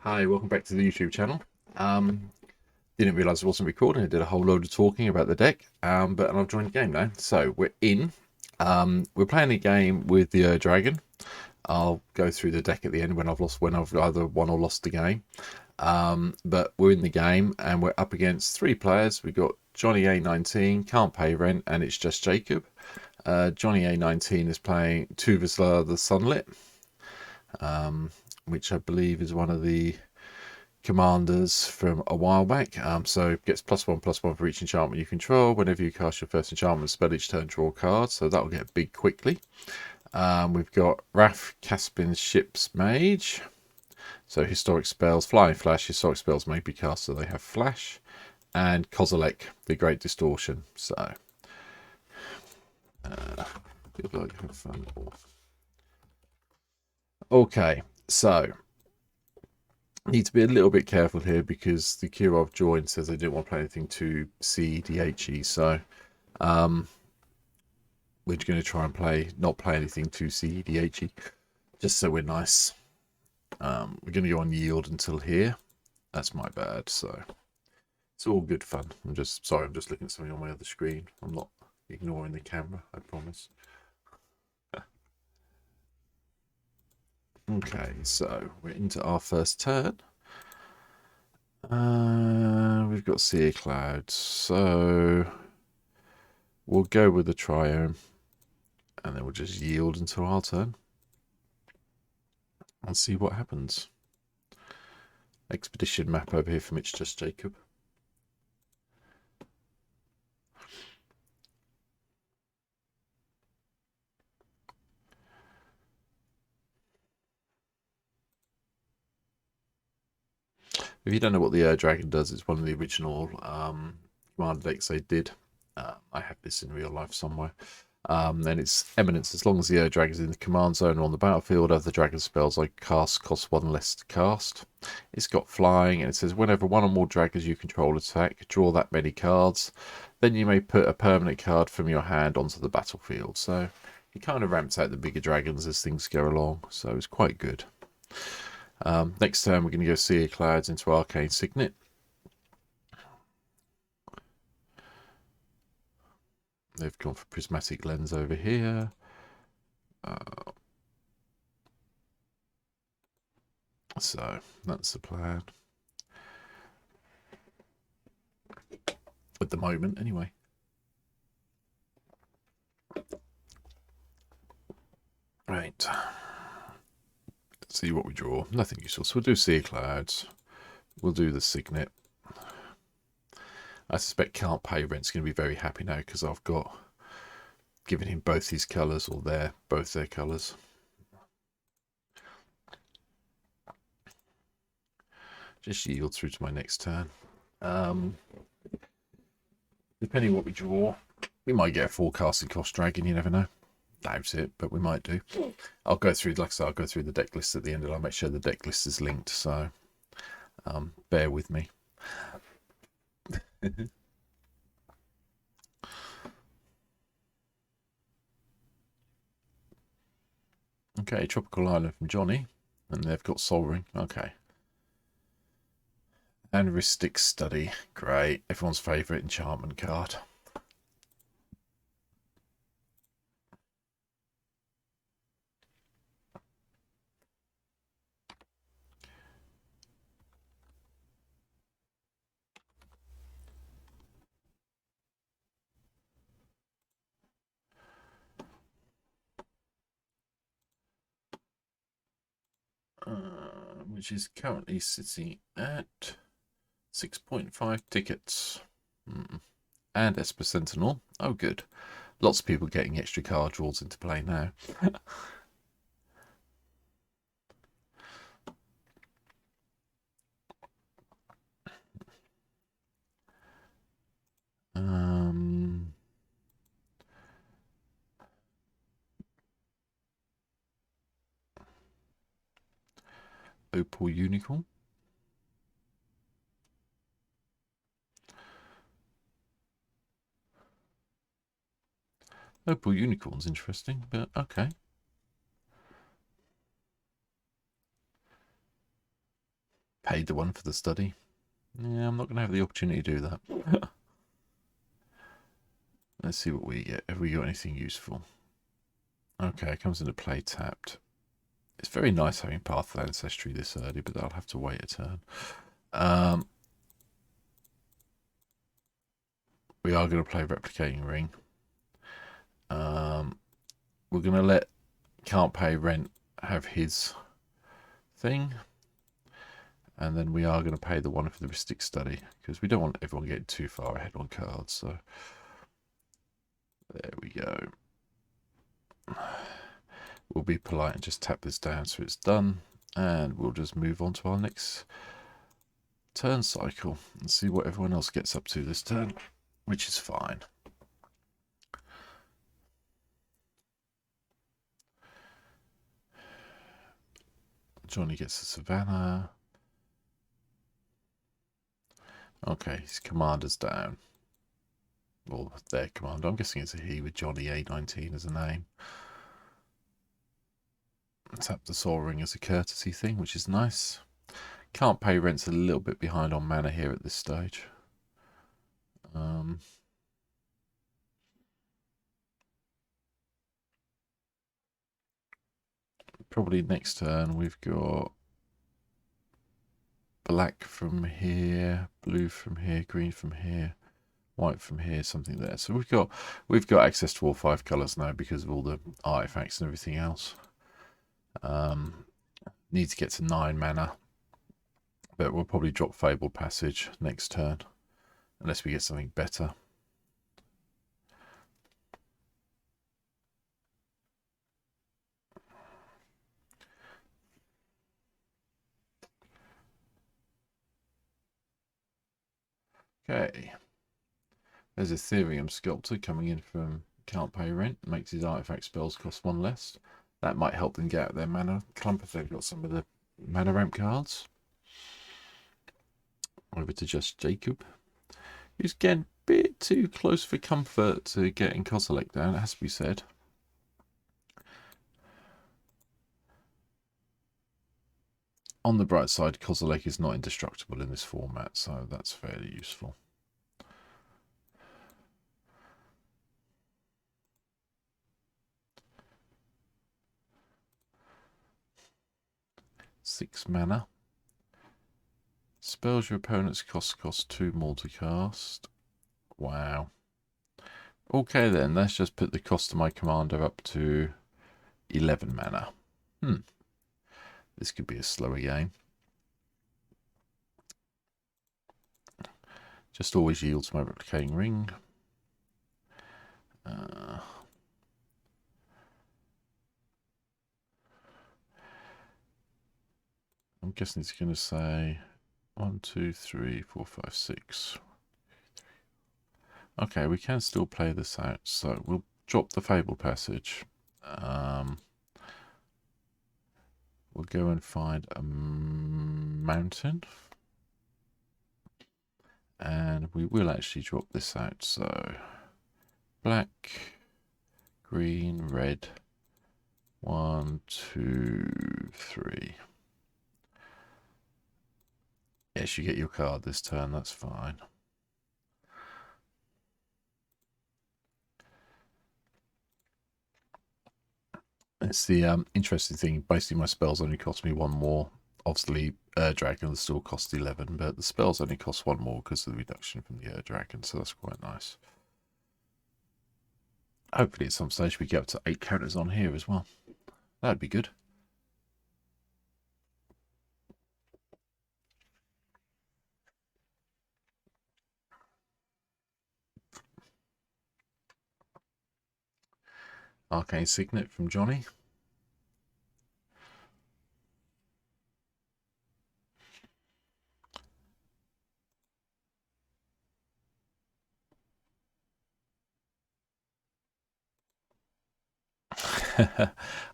Hi, welcome back to the YouTube channel. Um, didn't realise I wasn't recording. I did a whole load of talking about the deck, but I've joined the game now. So we're in. We're playing a game with the dragon. I'll go through the deck at the end when I've either won or lost the game. But we're in the game and we're up against three players. We've got Johnny A19, can't pay rent, and it's just Jacob. Johnny A19 is playing Tuvasla the Sunlit, which I believe is one of the commanders from a while back. So gets +1/+1 for each enchantment you control. Whenever you cast your first enchantment spell each turn, draw a card. So that'll get big quickly. We've got Wrath Caspian Ship's Mage. So historic spells, Flying Flash. Historic spells may be cast, so they have flash. And Kozilek, the Great Distortion. So feel like have fun. Okay, so need to be a little bit careful here because the queue I've joined says they didn't want to play anything too CEDHE. So we're going to try and not play anything too CEDHE, just so we're nice. We're going to go on yield until here. That's my bad. So it's all good fun. I'm just looking at something on my other screen. I'm not ignoring the camera, I promise. Okay, so we're into our first turn. We've got Sea Clouds, so we'll go with the Triome, and then we'll just yield until our turn and see what happens. Expedition map over here from It's Just Jacob. If you don't know what the dragon does, it's one of the original commander decks they did. I have this in real life somewhere. And it's eminence. As long as the dragon's in the command zone or on the battlefield, other dragon spells I cast cost one less to cast. It's got flying, and it says whenever one or more dragons you control attack, draw that many cards. Then you may put a permanent card from your hand onto the battlefield. So it kind of ramps out the bigger dragons as things go along. So it's quite good. Next turn, we're going to go Sea Clouds into Arcane Signet. They've gone for Prismatic Lens over here. So that's the plan. At the moment, anyway. Right. Let's see what we draw. Nothing useful. So we'll do Sea Clouds. We'll do the Signet. I suspect Can't Pay Rent's going to be very happy now because I've got given him both his colours, or both their colours. Just yield through to my next turn. Depending on what we draw, we might get a forecasting cost dragon. You never know. Doubt it, but we might do. I'll go through, like I said, I'll go through the deck list at the end, and I'll make sure the deck list is linked. So bear with me. Okay, Tropical Island from Johnny, and they've got Sol Ring. Okay. Aneuristic Study. Great. Everyone's favourite enchantment card. Which is currently sitting at 6.5 tickets. And Esper Sentinel. Oh, good. Lots of people getting extra card draws into play now. Opal Unicorn. Opal Unicorn's interesting, but okay. Paid the one for the study. Yeah, I'm not going to have the opportunity to do that. Let's see what we get. Have we got anything useful? Okay, it comes into play tapped. It's very nice having Path of Ancestry this early, but I'll have to wait a turn. We are going to play Replicating Ring. We're going to let Can't Pay Rent have his thing. And then we are going to pay the one for the Mystic Study, because we don't want everyone getting too far ahead on cards. So there we go. We'll be polite and just tap this down so it's done. And we'll just move on to our next turn cycle and see what everyone else gets up to this turn, which is fine. Johnny gets the Savannah. Okay, his commander's down. Well, their commander. I'm guessing it's a he with Johnny A19 as a name. Tap the Soul Ring as a courtesy thing, which is nice. Can't Pay Rent's a little bit behind on mana here at this stage. Probably next turn we've got black from here, blue from here, green from here, white from here, something there. So we've got access to all 5 colours now because of all the artifacts and everything else. Need to get to 9 mana, but we'll probably drop Fabled Passage next turn unless we get something better. Okay, there's Ethereum Sculptor coming in from Can't Pay Rent. Makes his artifact spells cost 1 less. That might help them get out their mana clump if they've got some of the mana ramp cards. Over to Just Jacob, who's getting a bit too close for comfort to getting Kozilek down, it has to be said. On the bright side, Kozilek is not indestructible in this format, so that's fairly useful. Six mana. Spells your opponent's cost 2 more to cast. Wow. Okay then, let's just put the cost of my commander up to 11 mana. This could be a slower game. Just always yields my Replicating Ring. I'm guessing it's going to say 1, 2, 3, 4, 5, 6. Okay, we can still play this out, so we'll drop the Fabled Passage. We'll go and find a mountain. And we will actually drop this out. So black, green, red. 1, 2, 3. Yes, you get your card this turn, that's fine. It's the interesting thing. Basically, my spells only cost me 1 more. Obviously, Dragon still cost 11, but the spells only cost 1 more because of the reduction from the Dragon, so that's quite nice. Hopefully, at some stage, we get up to 8 counters on here as well. That'd be good. Arcane Signet from Johnny.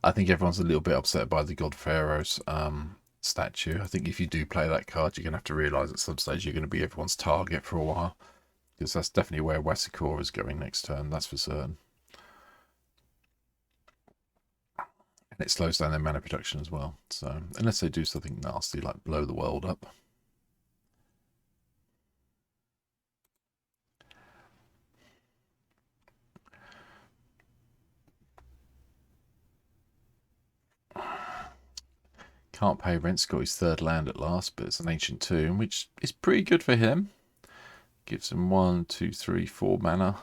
I think everyone's a little bit upset by the God Pharaoh's statue. I think if you do play that card, you're going to have to realise at some stage you're going to be everyone's target for a while. Because that's definitely where Wasikor is going next turn, that's for certain. It slows down their mana production as well. So unless they do something nasty like blow the world up. Can't pay rent, got his third land at last, but it's an ancient tomb, which is pretty good for him. Gives him 1, 2, 3, 4 mana.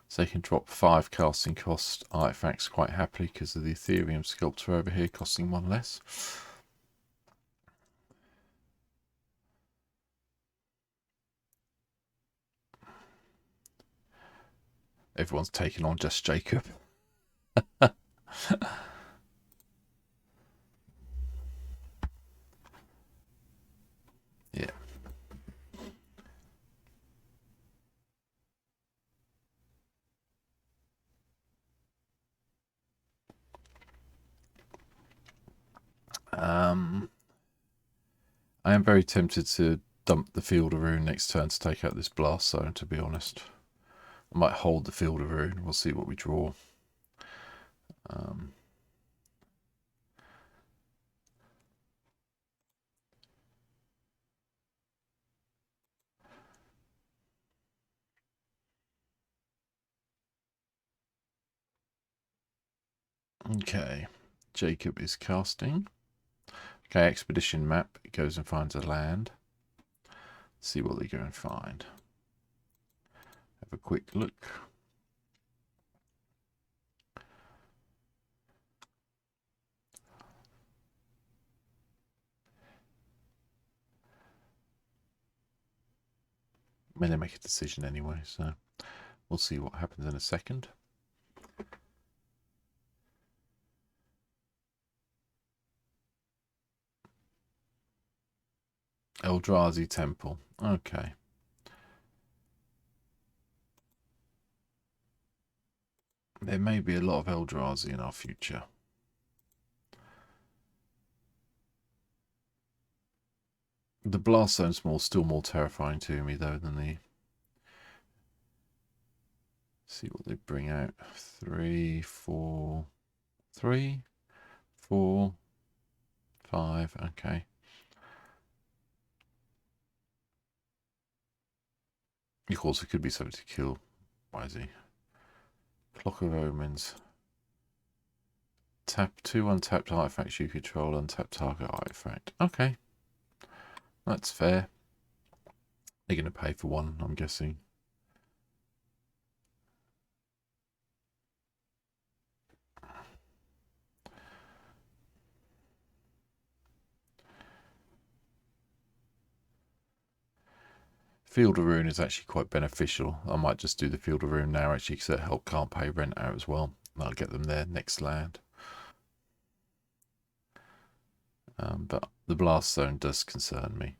So he can drop 5 casting cost artifacts quite happily because of the Ethereum Sculptor over here costing 1 less. Everyone's taking on just Jacob. Yeah. I am very tempted to dump the Field of Rune next turn to take out this Blast Zone, to be honest. I might hold the Field of Rune. We'll see what we draw. Okay, Jacob is casting. Okay, expedition map. It goes and finds a land. See what they go and find. Have a quick look. I'm going to make a decision anyway, so we'll see what happens in a second. Eldrazi Temple. Okay. There may be a lot of Eldrazi in our future. The Blast Zone's still more terrifying to me, though, than the... See what they bring out. 3, 4... 3, 4, 5... Okay. Of course, it could be something to kill. Why is he? Clock of Omens. Tap 2 untapped artifacts you control, untap target artifact. Okay. That's fair. They're going to pay for 1, I'm guessing. Field of Rune is actually quite beneficial. I might just do the Field of Rune now, actually, because that help can't pay rent out as well. I'll get them their next land. But the Blast Zone does concern me.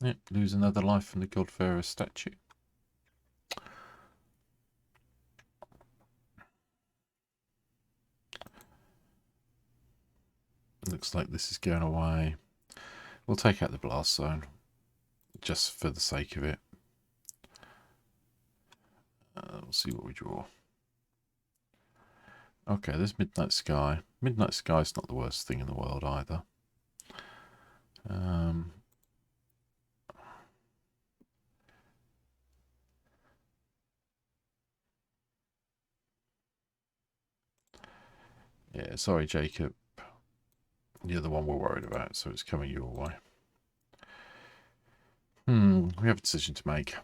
Yep, lose another life from the Godfarer statue. Looks like this is going away. We'll take out the Blast Zone, just for the sake of it. We'll see what we draw. Okay, there's Midnight Sky. Midnight Sky's not the worst thing in the world either. Yeah, sorry, Jacob. You're the one we're worried about, so it's coming your way. We have a decision to make.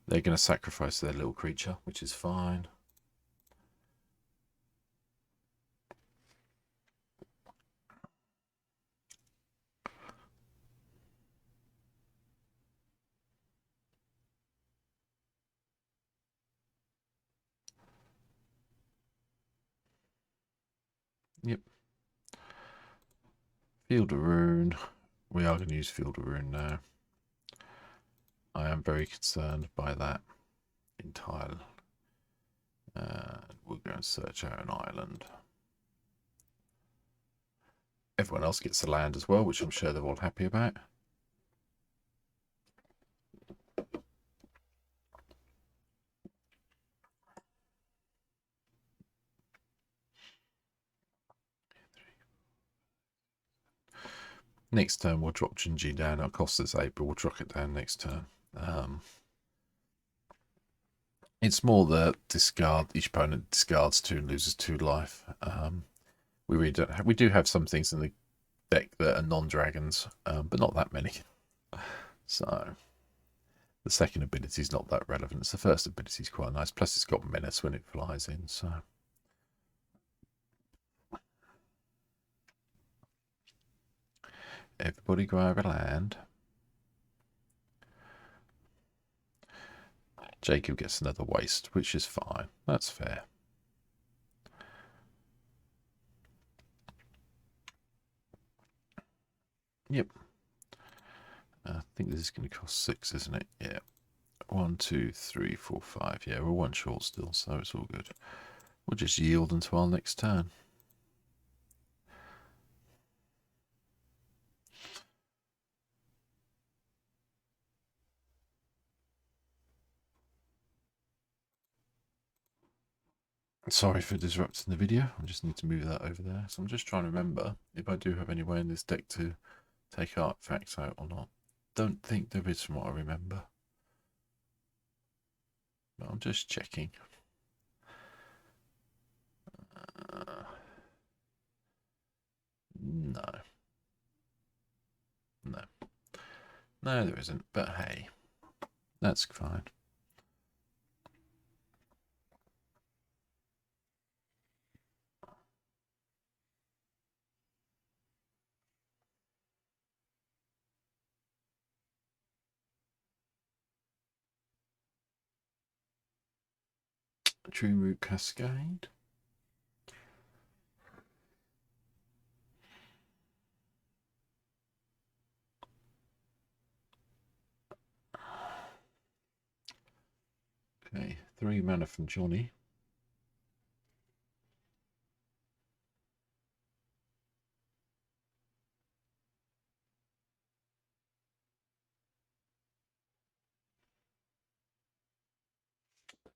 They're going to sacrifice their little creature, which is fine. Yep. Field of Rune. We are going to use Field of Rune now. I am very concerned by that entirely. We'll go and search out an island. Everyone else gets the land as well, which I'm sure they're all happy about. Next turn, we'll drop Junji down. It'll cost us 8, but we'll drop it down next turn. It's more the discard. Each opponent discards 2 and loses 2 life. We really don't have, we do have some things in the deck that are non-dragons, but not that many. So the second ability is not that relevant. It's the first ability is quite nice. Plus it's got menace when it flies in. So everybody grab a land. Jacob gets another waste, which is fine. That's fair. Yep. I think this is going to cost 6, isn't it? Yeah. 1, 2, 3, 4, 5. Yeah, we're 1 short still, so it's all good. We'll just yield until our next turn. Sorry for disrupting the video. I just need to move that over there. So I'm just trying to remember if I do have any way in this deck to take artifacts out or not. Don't think there is from what I remember. But I'm just checking. No. No. No, there isn't. But hey, that's fine. True Root Cascade. Okay, 3 mana from Johnny.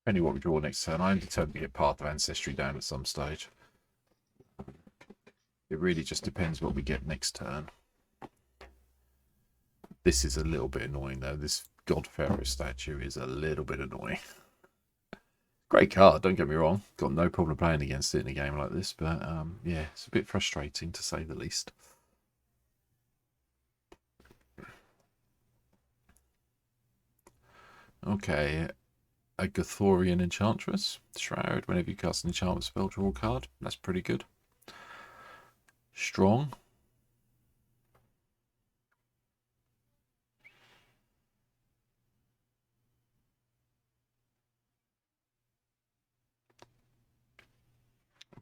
Depending what we draw next turn, I'm determined to get Path of Ancestry down at some stage. It really just depends what we get next turn. This is a little bit annoying though. This God Pharaoh statue is a little bit annoying. Great card, don't get me wrong. Got no problem playing against it in a game like this, but yeah, it's a bit frustrating to say the least. Okay, a Gothorian Enchantress. Shroud, whenever you cast an enchantment spell, draw a card. That's pretty good. Strong.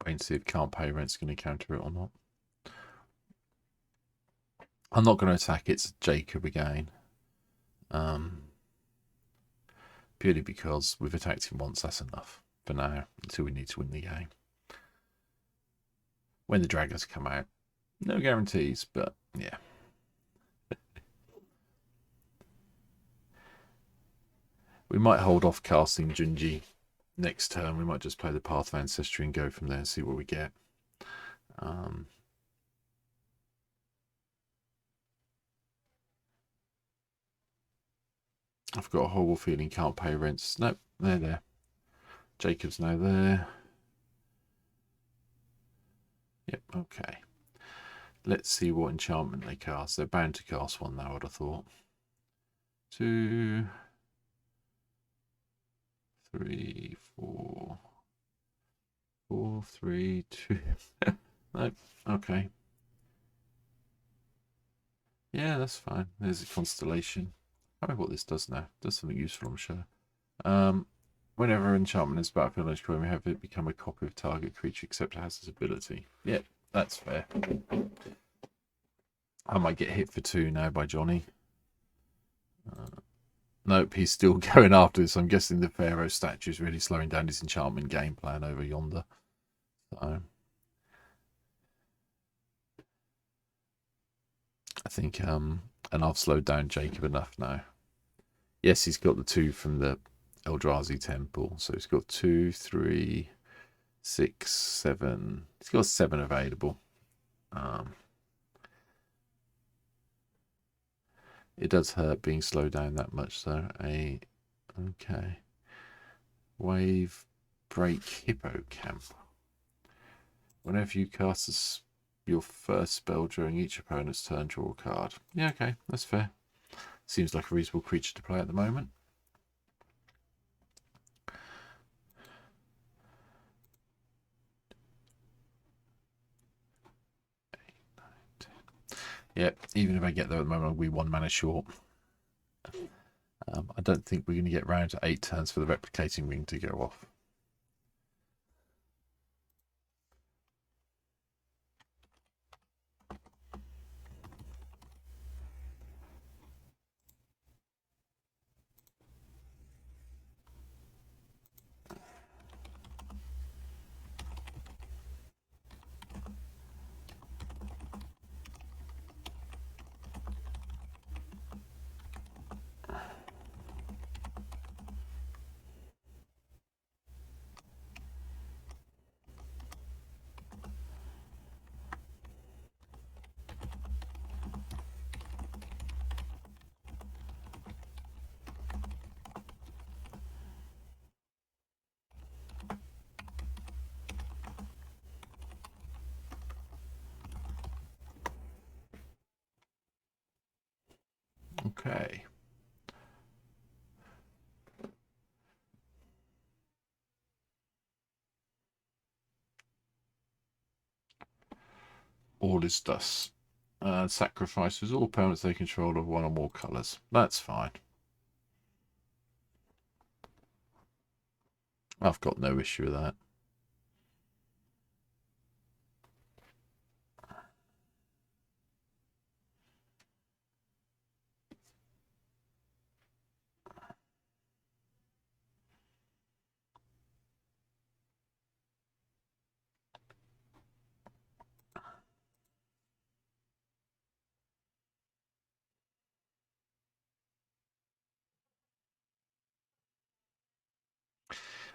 Wait and see if can't pay rent's going to counter it or not. I'm not going to attack it's Jacob again. Purely because we've attacked him once, that's enough for now, until we need to win the game. When the dragons come out, no guarantees, but yeah. We might hold off casting Junji next turn. We might just play the Path of Ancestry and go from there and see what we get. I've got a horrible feeling can't pay rents. Nope, they're there. Jacob's now there. Yep, okay. Let's see what enchantment they cast. They're bound to cast one now, I'd have thought. 2, 3, 4. 4, 3, 2. Nope, okay. Yeah, that's fine. There's a constellation. I don't know what this does now. It does something useful, I'm sure. Whenever enchantment is battlefield edge coin, we have it become a copy of target creature except it has this ability. Yep, that's fair. I might get hit for 2 now by Johnny. Nope, he's still going after this. I'm guessing the Pharaoh statue is really slowing down his enchantment game plan over yonder. So I think, and I've slowed down Jacob enough now. Yes, he's got the 2 from the Eldrazi temple. So he's got 2, 3, 6, 7. He's got 7 available. It does hurt being slowed down that much, though. Okay. Wave Break Hippo Camp. Whenever you cast your first spell during each opponent's turn, draw a card. Yeah, okay, that's fair. Seems like a reasonable creature to play at the moment. Yep, even if I get there at the moment, I'll be 1 mana short. I don't think we're going to get round to 8 turns for the replicating ring to go off. Okay. All is dust. Sacrifices all opponents they control of 1 or more colours. That's fine. I've got no issue with that.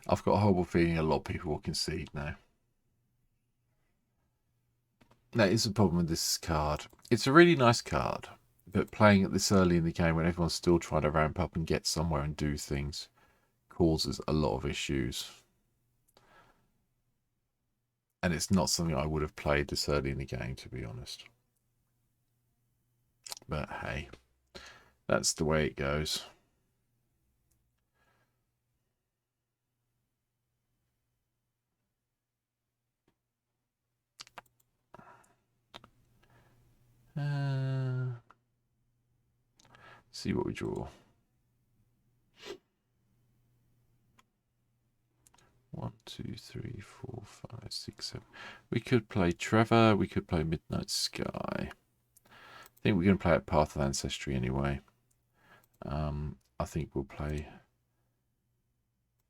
I've got a horrible feeling a lot of people will concede now. That is the problem with this card. It's a really nice card, but playing it this early in the game when everyone's still trying to ramp up and get somewhere and do things causes a lot of issues. And it's not something I would have played this early in the game, to be honest. But hey, that's the way it goes. See what we draw. 1, 2, 3, 4, 5, 6, 7. We could play Trevor. We could play Midnight Sky. I think we're going to play at Path of Ancestry anyway. I think we'll play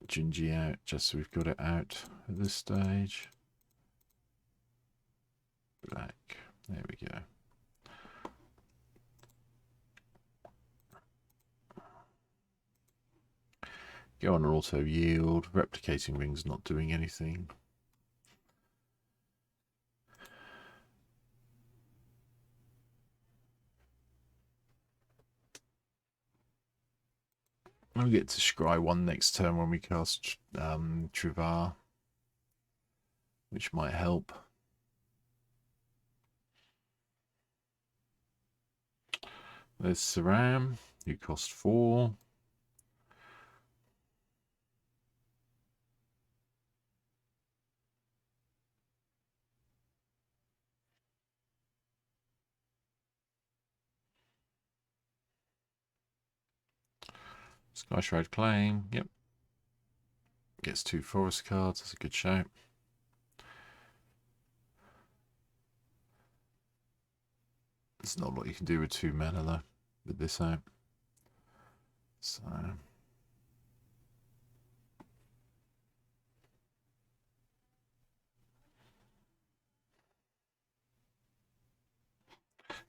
Junji out just so we've got it out at this stage. Black. There we go. Go on an auto yield. Replicating ring's not doing anything. We'll get to scry 1 next turn when we cast Trivar, which might help. There's Saram, who cost 4. Sky Shroud Claim, yep. Gets 2 forest cards, that's a good shout. There's not a lot you can do with 2 mana though, with this out. So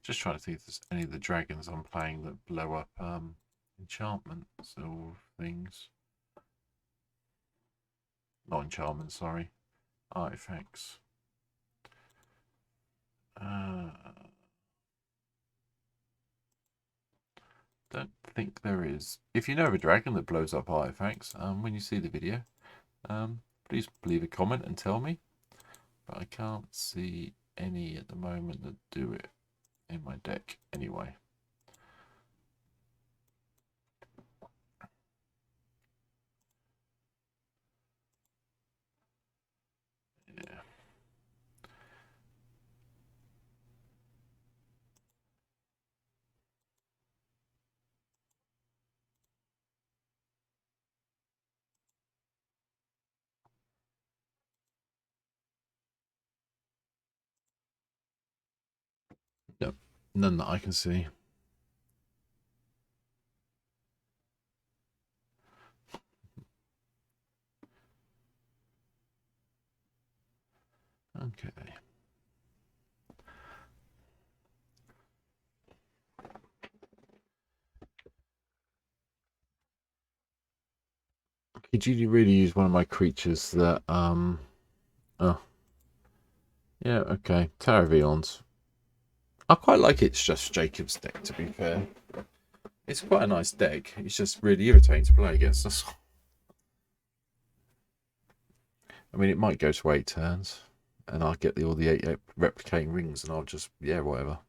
just trying to think if there's any of the dragons I'm playing that blow up enchantments or things. Not enchantments, sorry. Artifacts. Don't think there is. If you know of a dragon that blows up artifacts, when you see the video, please leave a comment and tell me. But I can't see any at the moment that do it in my deck anyway. Yeah. Yep. None that I can see. Okay. Could you really use one of my creatures that oh yeah, okay. Tower of Eons. I quite like It's Just Jacob's deck, to be fair. It's quite a nice deck. It's just really irritating to play against us. I mean, it might go to 8 turns, and I'll get all the 8 replicating rings, and I'll just, yeah, whatever.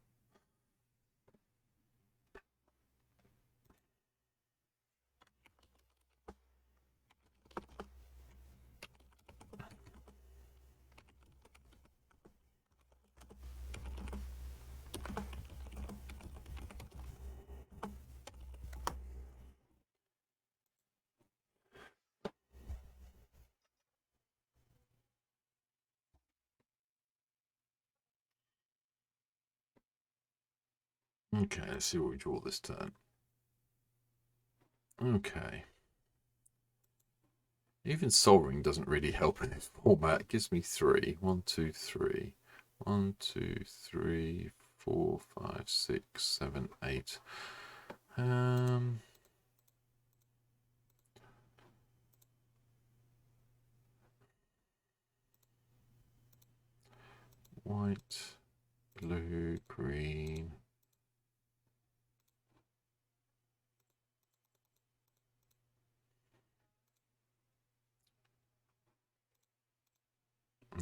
Okay, let's see what we draw this turn. Okay. Even Sol Ring doesn't really help in this format. It gives me 3. 1, 2, 3. 1, 2, 3, 4, 5, 6, 7, 8. White, blue, green.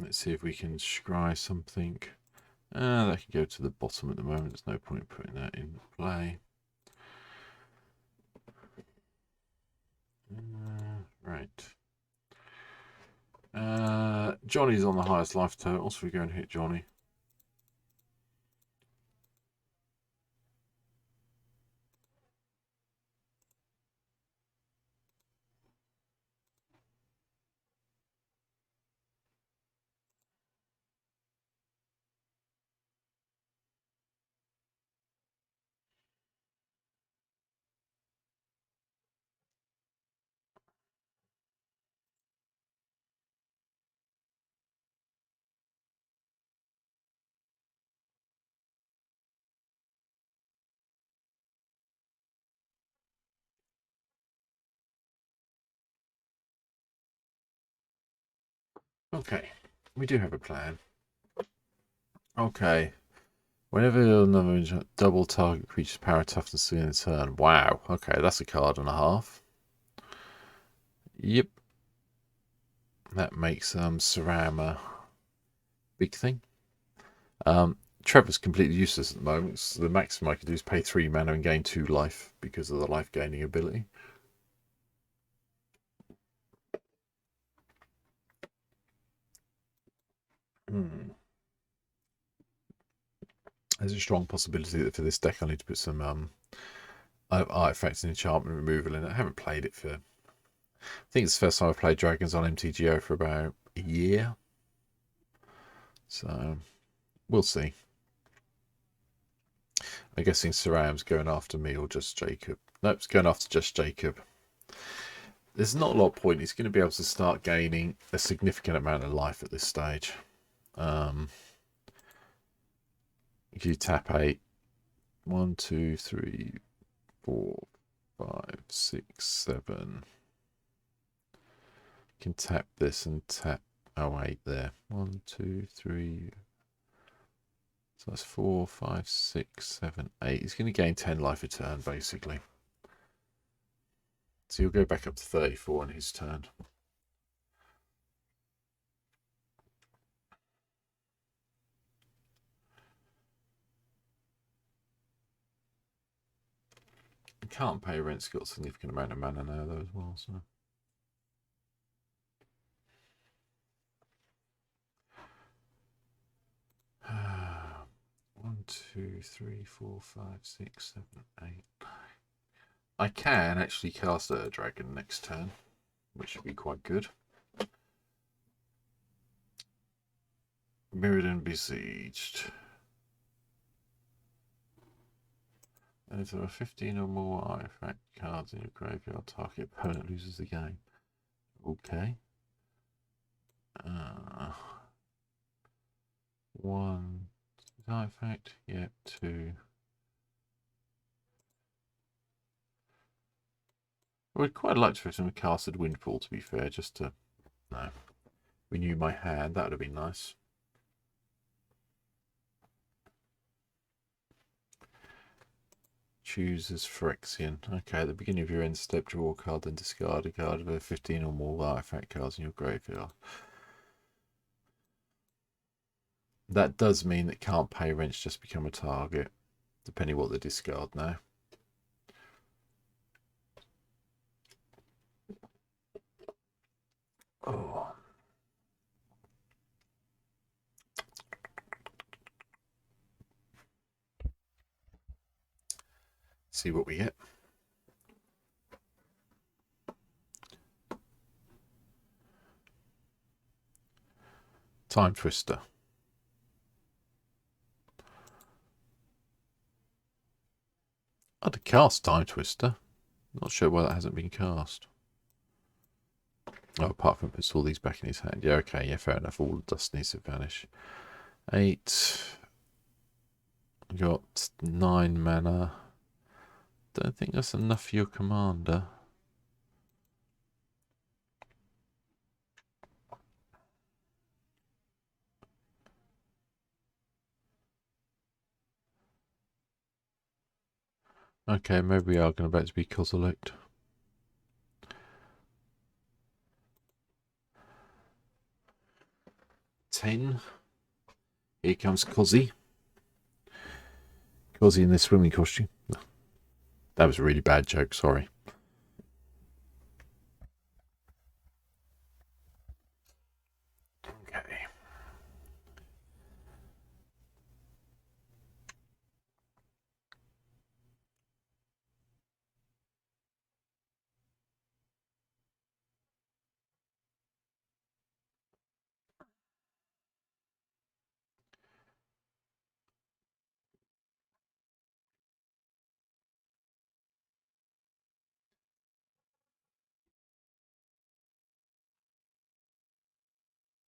Let's see if we can scry something. That can go to the bottom at the moment. There's no point putting that in play. Right. Johnny's on the highest life total, so we go and hit Johnny. Okay, we do have a plan. Okay. Whenever another double target creature's power toughness in a turn. Wow. Okay, that's a card and a half. Yep. That makes Sarama big thing. Trevor's completely useless at the moment. So the maximum I can do is pay 3 mana and gain 2 life because of the life gaining ability. There's a strong possibility that for this deck I need to put some artifacts and enchantment removal in it. I haven't played it for... I think it's the first time I've played Dragons on MTGO for about a year. So, we'll see. I'm guessing Saram's going after me or just Jacob. Nope, it's going after just Jacob. There's not a lot of point. He's going to be able to start gaining a significant amount of life at this stage. If you tap 8, 1, 2, 3, 4, 5, 6, 7. You can tap this and tap 8 there. 1, 2, 3. So that's 4, 5, 6, 7, 8. He's going to gain 10 life a turn, basically. So he'll go back up to 34 on his turn. He can't pay rent. He's got a significant amount of mana now, though, as well. So. One, 2, 3, 4, 5, 6, 7, 8. I can actually cast a dragon next turn, which would be quite good. Mirrodin Besieged. And if there are 15 or more artifact cards in your graveyard, target opponent loses the game. Okay. 1 artifact, yep, 2. I would quite like to have some casted Windfall, to be fair, just to renew my hand. That would have been nice. Chooses Phyrexian. Okay, at the beginning of your end step, draw a card, then discard a card of 15 or more artifact cards in your graveyard. That does mean that can't pay rents just become a target, depending what they discard now. Oh. See what we get. Time Twister. I'd cast Time Twister. Not sure why that hasn't been cast. Oh, apart from puts all these back in his hand. Yeah, okay, yeah, fair enough. All the dust needs to vanish. 8. Got 9 mana. Don't think that's enough for your commander. Okay, maybe we are going to be Kozilek. Ten. Here comes Kozzy. Kozzy in this swimming costume. That was a really bad joke, sorry. Okay.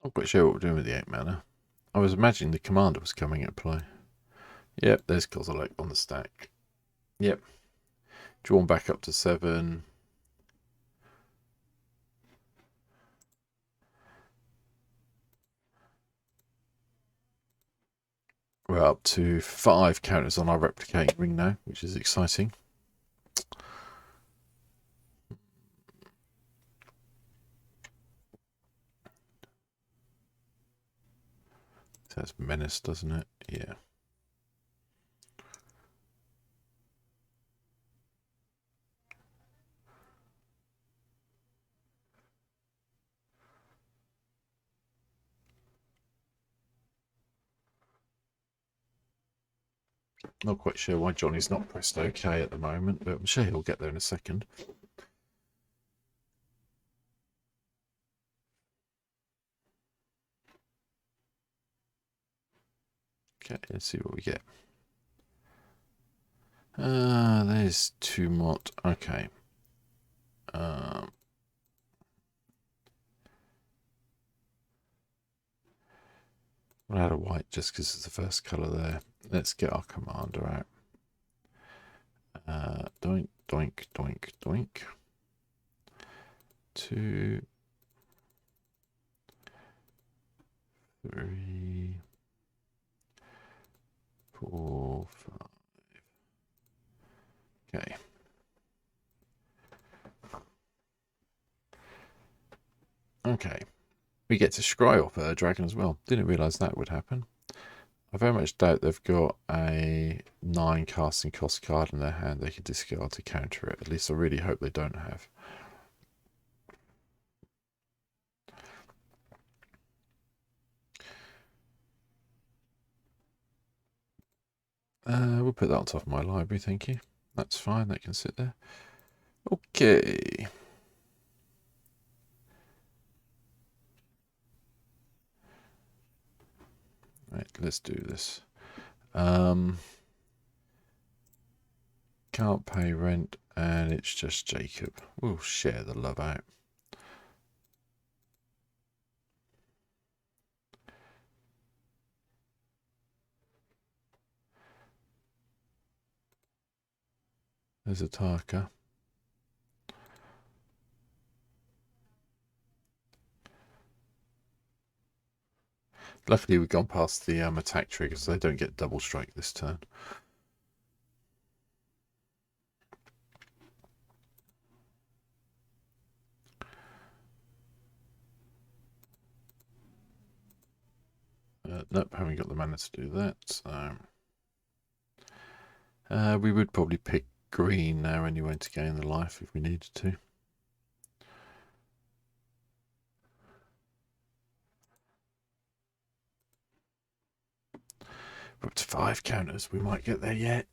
I'm quite sure what we're doing with the 8 mana. I was imagining the commander was coming into play. Yep, there's Kozilek on the stack. Yep. Drawn back up to 7. We're up to 5 counters on our replicating ring now, which is exciting. Says menace, doesn't it? Yeah. Not quite sure why Johnny's not pressed OK at the moment, but I'm sure he'll get there in a second. Okay, let's see what we get. There's two more. Okay. I'll add a white just because it's the first colour there. Let's get our commander out. Doink, doink, doink, doink. 2, 3, 4, 5. Okay. Okay. We get to scry off a dragon as well. Didn't realise that would happen. I very much doubt they've got a 9 casting cost card in their hand they could discard to counter it. At least I really hope they don't have. We'll put that on top of my library, thank you. That's fine, that can sit there. Okay. Right, let's do this. Can't pay rent, and it's just Jacob. We'll share the love out. There's a Tarka. Luckily, we've gone past the attack trigger, so they don't get double strike this turn. Nope, haven't got the mana to do that. So we would probably pick green now anyway to gain the life if we needed to. We're up to 5 counters. We might get there yet.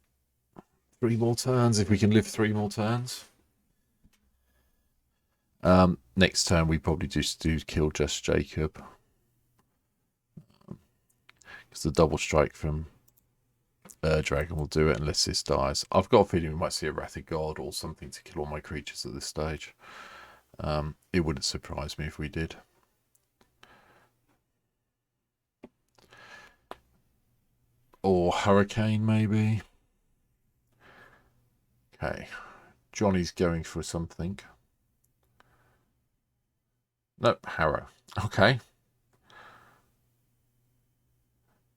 3 more turns if we can live 3 more turns. Next turn we probably just do kill just Jacob. Because the double strike from Dragon will do it unless this dies. I've got a feeling we might see a Wrath of God or something to kill all my creatures at this stage. It wouldn't surprise me if we did. Or Hurricane, maybe. Okay. Johnny's going for something. Nope, Harrow. Okay.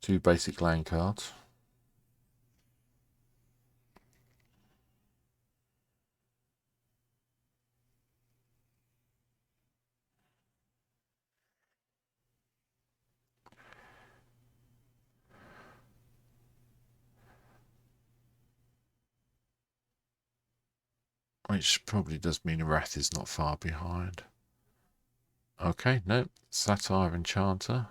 2 basic land cards. Which probably does mean Wrath is not far behind. Okay, no. Satire Enchanter.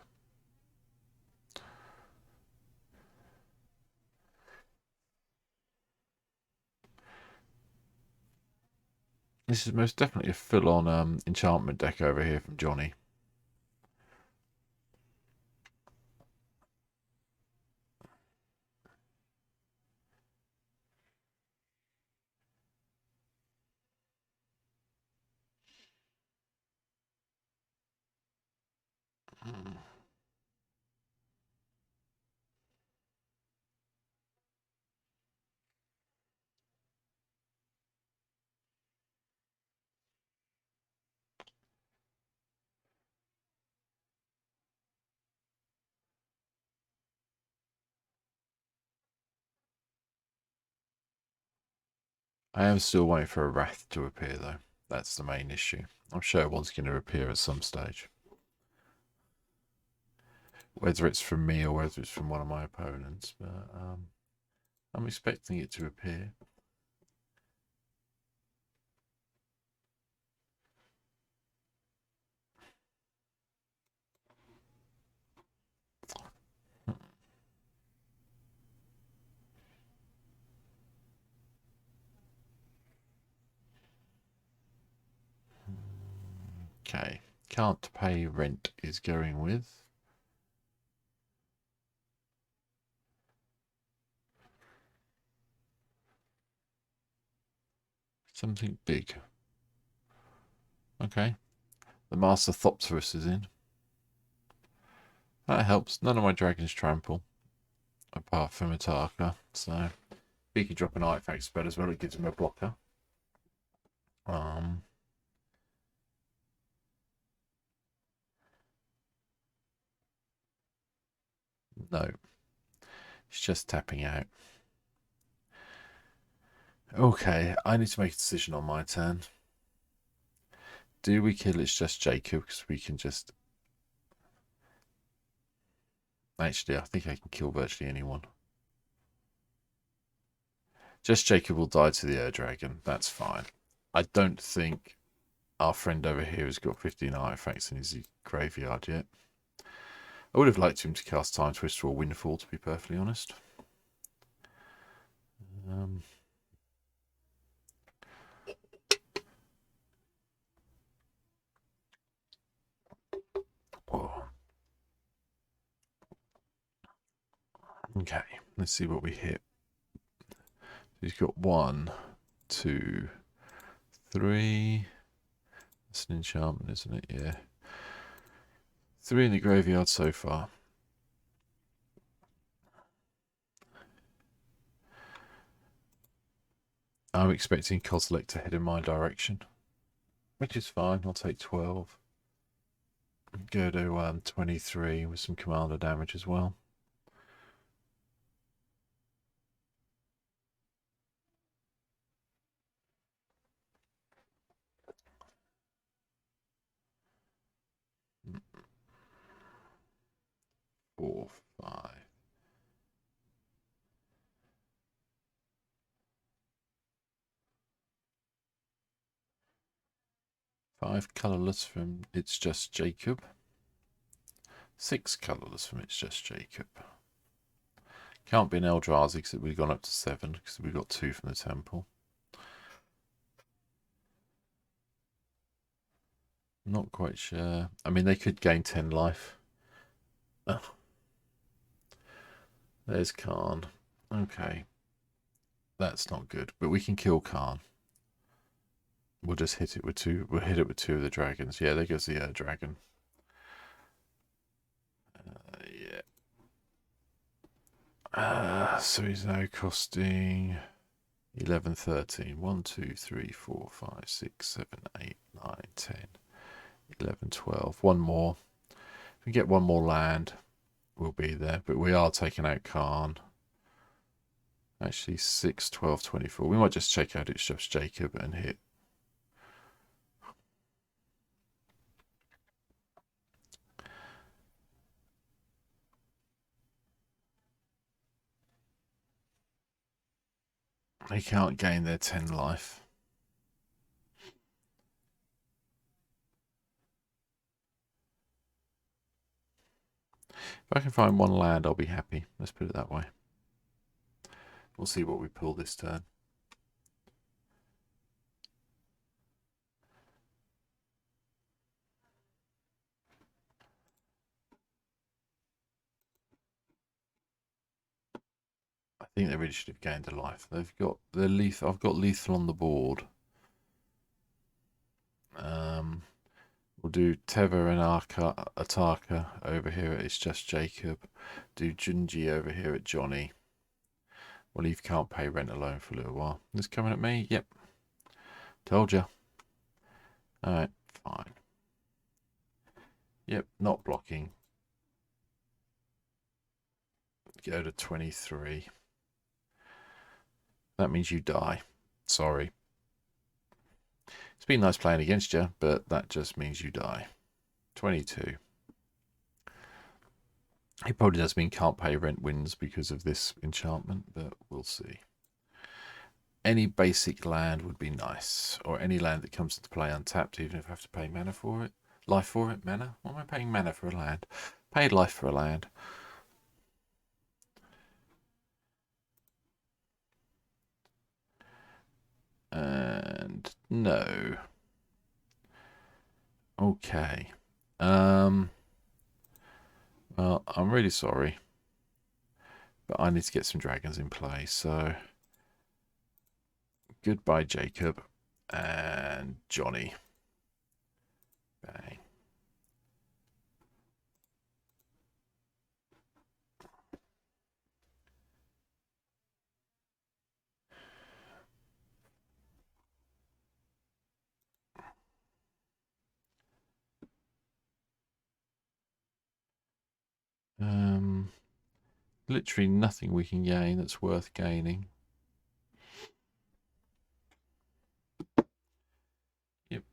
This is most definitely a full-on enchantment deck over here from Johnny. I am still waiting for a Wrath to appear, though. That's the main issue. I'm sure one's going to appear at some stage. Whether it's from me or whether it's from one of my opponents. But I'm expecting it to appear. Okay. Can't pay rent is going with. Something big. Okay. The Master Thopterus is in. That helps. None of my dragons trample. Apart from Ataka. So he can drop an artifact spell as well. It gives him a blocker. No. He's just tapping out. Okay, I need to make a decision on my turn. Do we kill It's Just Jacob? Because we can just... Actually, I think I can kill virtually anyone. Just Jacob will die to the Air Dragon. That's fine. I don't think our friend over here has got 15 artifacts in his graveyard yet. I would have liked him to cast Time Twister or Windfall, to be perfectly honest. Okay, let's see what we hit. He's got 1, 2, 3. That's an enchantment, isn't it? Yeah. 3 in the graveyard so far. I'm expecting Kozilek to head in my direction, which is fine. I'll take 12. Go to 23 with some commander damage as well. Four, 5. Five colourless from It's Just Jacob. 6 colourless from It's Just Jacob. Can't be an Eldrazi because we've gone up to 7 because we've got 2 from the temple. Not quite sure. I mean, they could gain 10 life. Oh. There's Khan. Okay. That's not good, but we can kill Khan. We'll just hit it with 2. We'll hit it with 2 of the dragons. Yeah, there goes the dragon. Yeah. So he's now costing 11, 13. 1, 2, 3, 4, 5, 6, 7, 8, 9, 10, 11, 12. One more. If we get one more land, we'll be there. But we are taking out Khan. Actually, 6, 12, 24. We might just check out It's Just Jacob and hit. They can't gain their 10 life. If I can find one land, I'll be happy. Let's put it that way. We'll see what we pull this turn. I think they really should have gained a life. They've got the lethal. I've got lethal on the board. We'll do Teva and Ataka over here. It's Just Jacob. Do Junji over here at Johnny. We'll leave Can't Pay Rent alone for a little while. This coming at me? Yep. Told you. Alright, fine. Yep, not blocking. Go to 23. That means you die. Sorry. It's been nice playing against you, but that just means you die. 22. It probably does mean Can't Pay Rent wins because of this enchantment, but we'll see. Any basic land would be nice, or any land that comes into play untapped, even if I have to pay mana for it. Life for it? Mana? Why am I paying mana for a land? Paid life for a land. And no. Okay. Well, I'm really sorry, but I need to get some dragons in play, so goodbye, Jacob. and Johnny. Bang. Literally nothing we can gain that's worth gaining. Yep.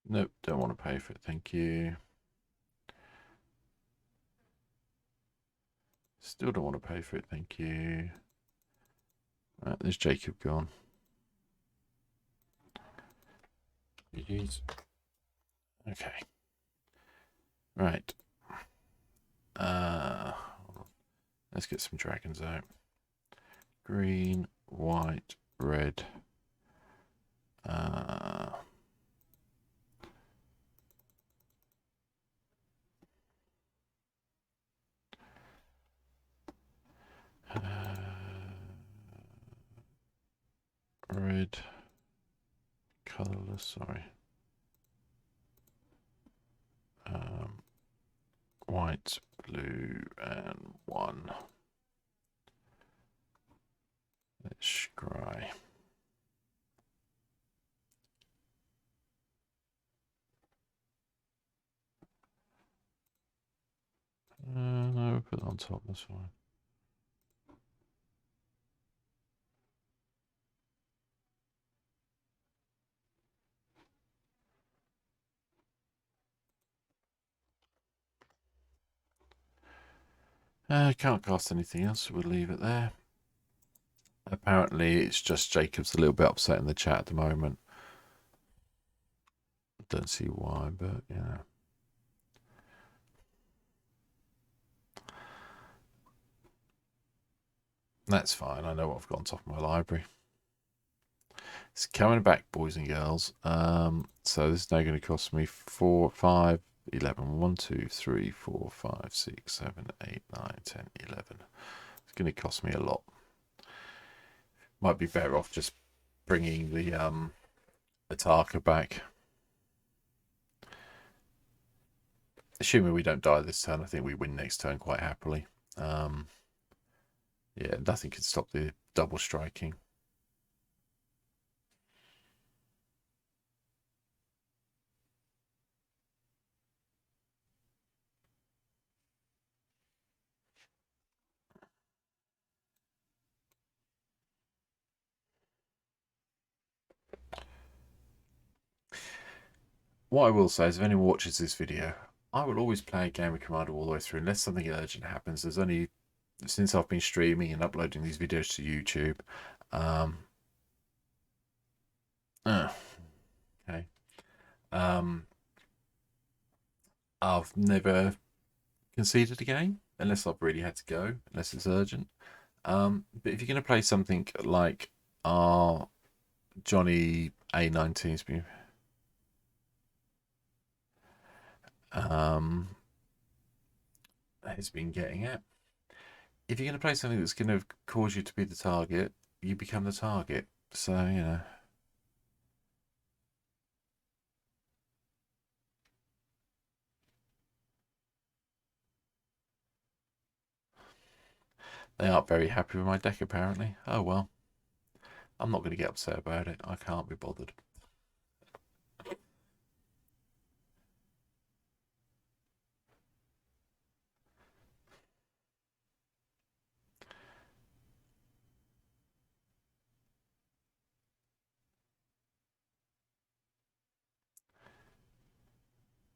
Nope, don't want to pay for it, thank you. Still don't want to pay for it, thank you. Right, there's Jacob gone. GG's. Okay. Right. Let's get some dragons out. Green, white, red. Red, colorless, sorry. White, blue, and one. Let's scry. No, put it on top, that's fine. Can't cast anything else, so we'll leave it there. Apparently, it's just Jacob's a little bit upset in the chat at the moment. Don't see why, but yeah. That's fine. I know what I've got on top of my library. It's coming back, boys and girls. So this is now going to cost me 4, 5, 11. 1, 2, 3, 4, 5, 6, 7, 8, 9, 10, 11. It's going to cost me a lot. Might be better off just bringing the Ataka back. Assuming we don't die this turn, I think we win next turn quite happily. Yeah, nothing can stop the double striking. What I will say is if anyone watches this video, I will always play a game of Commander all the way through unless something urgent happens. There's only, since I've been streaming and uploading these videos to YouTube, okay, I've never conceded a game unless I've really had to go, unless it's urgent. But if you're going to play something like our Johnny A19's been has been getting at. If you're going to play something that's going to cause you to be the target, you become the target. So, you know. They aren't very happy with my deck, apparently. Oh, well. I'm not going to get upset about it. I can't be bothered.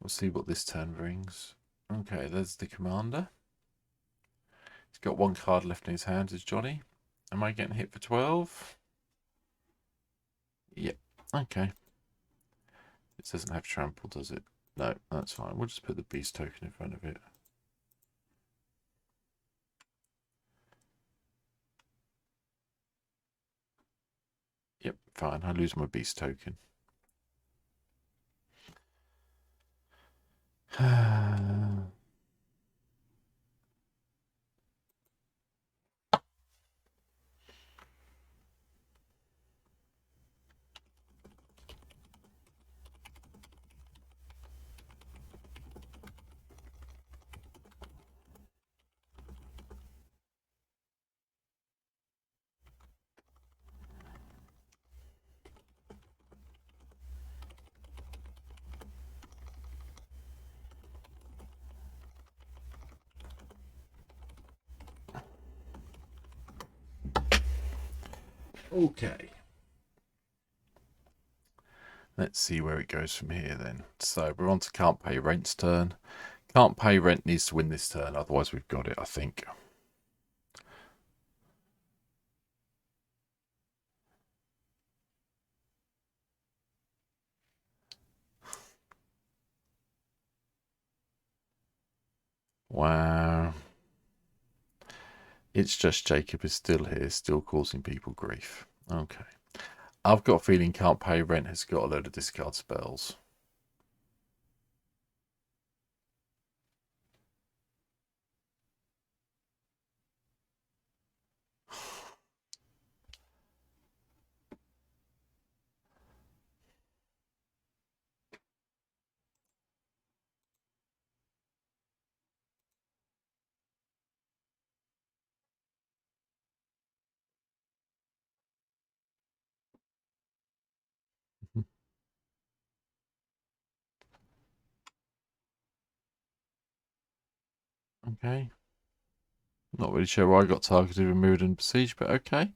We'll see what this turn brings. Okay, there's the commander. He's got one card left in his hand, is Johnny. Am I getting hit for 12? Yep. Okay. It doesn't have trample, does it? No, that's fine. We'll just put the beast token in front of it. Yep, fine. I lose my beast token. Okay. Let's see where it goes from here then. So we're on to can't pay rent's turn. Can't pay rent needs to win this turn, otherwise we've got it, I think. Wow. It's just Jacob is still here, still causing people grief. Okay. I've got a feeling can't pay rent has got a load of discard spells. Okay. Not really sure why I got targeted with Mirrodin and Besiege, but okay.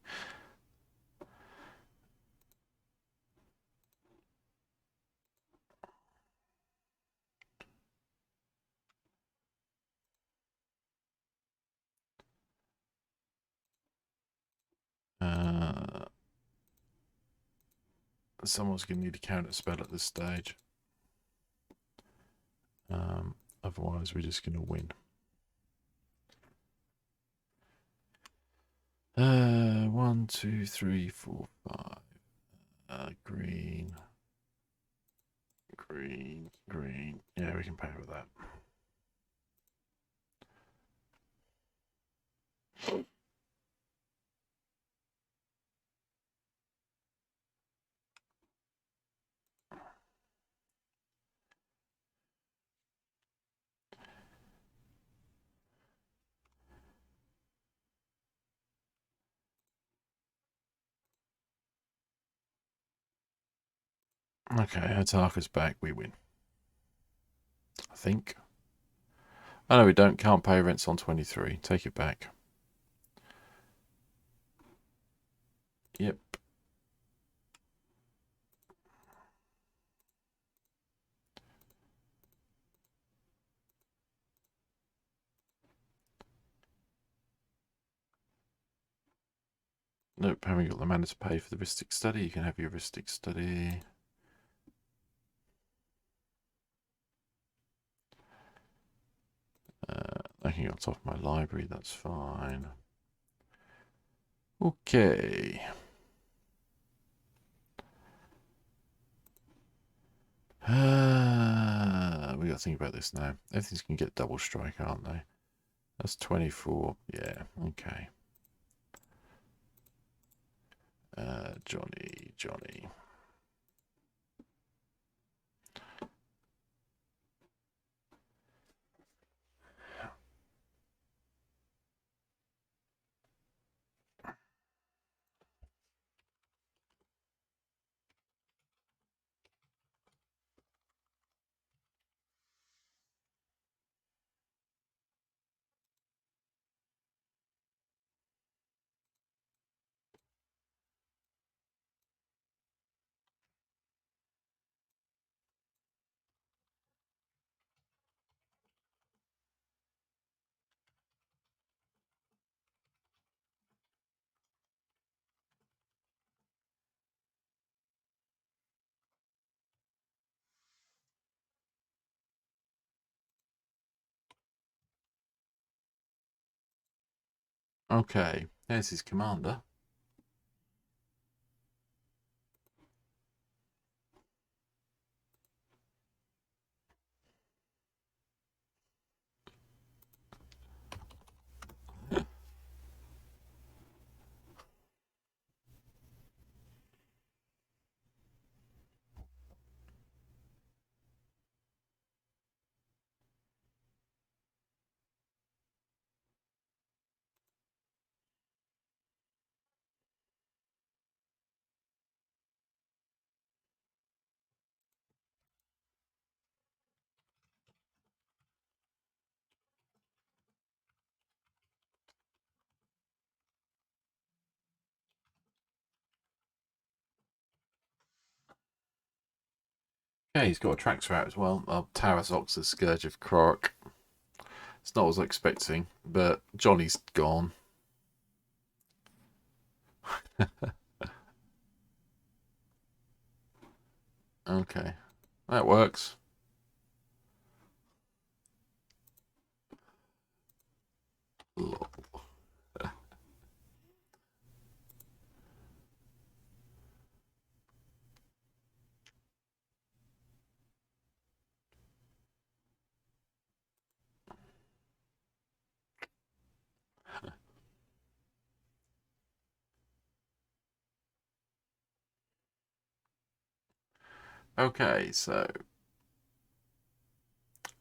Someone's going to need a counter spell at this stage. Otherwise, we're just going to win. 1, 2, 3, 4, 5. Green. Green. Green. Yeah, we can pay with that. Okay, Hataka's back. We win. I think. Oh, no, we don't. Can't pay rents on 23. Take it back. Yep. Nope, haven't got the mana to pay for the Ristic Study. You can have your Ristic Study. I can go on top of my library. That's fine. Okay. We got to think about this now. Everything's going to get double strike, aren't they? That's 24. Yeah, okay. Johnny. Okay, there's his commander. Okay, he's got a tractor out as well. Tarazox, the Scourge of Krark. It's not what I was expecting, but Johnny's gone. Okay, that works. Lol. Okay, so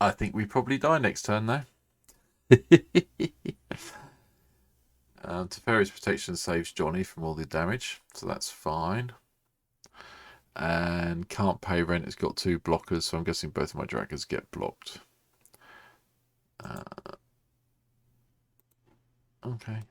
I think we probably die next turn though. Teferi's protection saves Johnny from all the damage, so that's fine. And can't pay rent has got 2 blockers, so I'm guessing both of my dragons get blocked. Okay.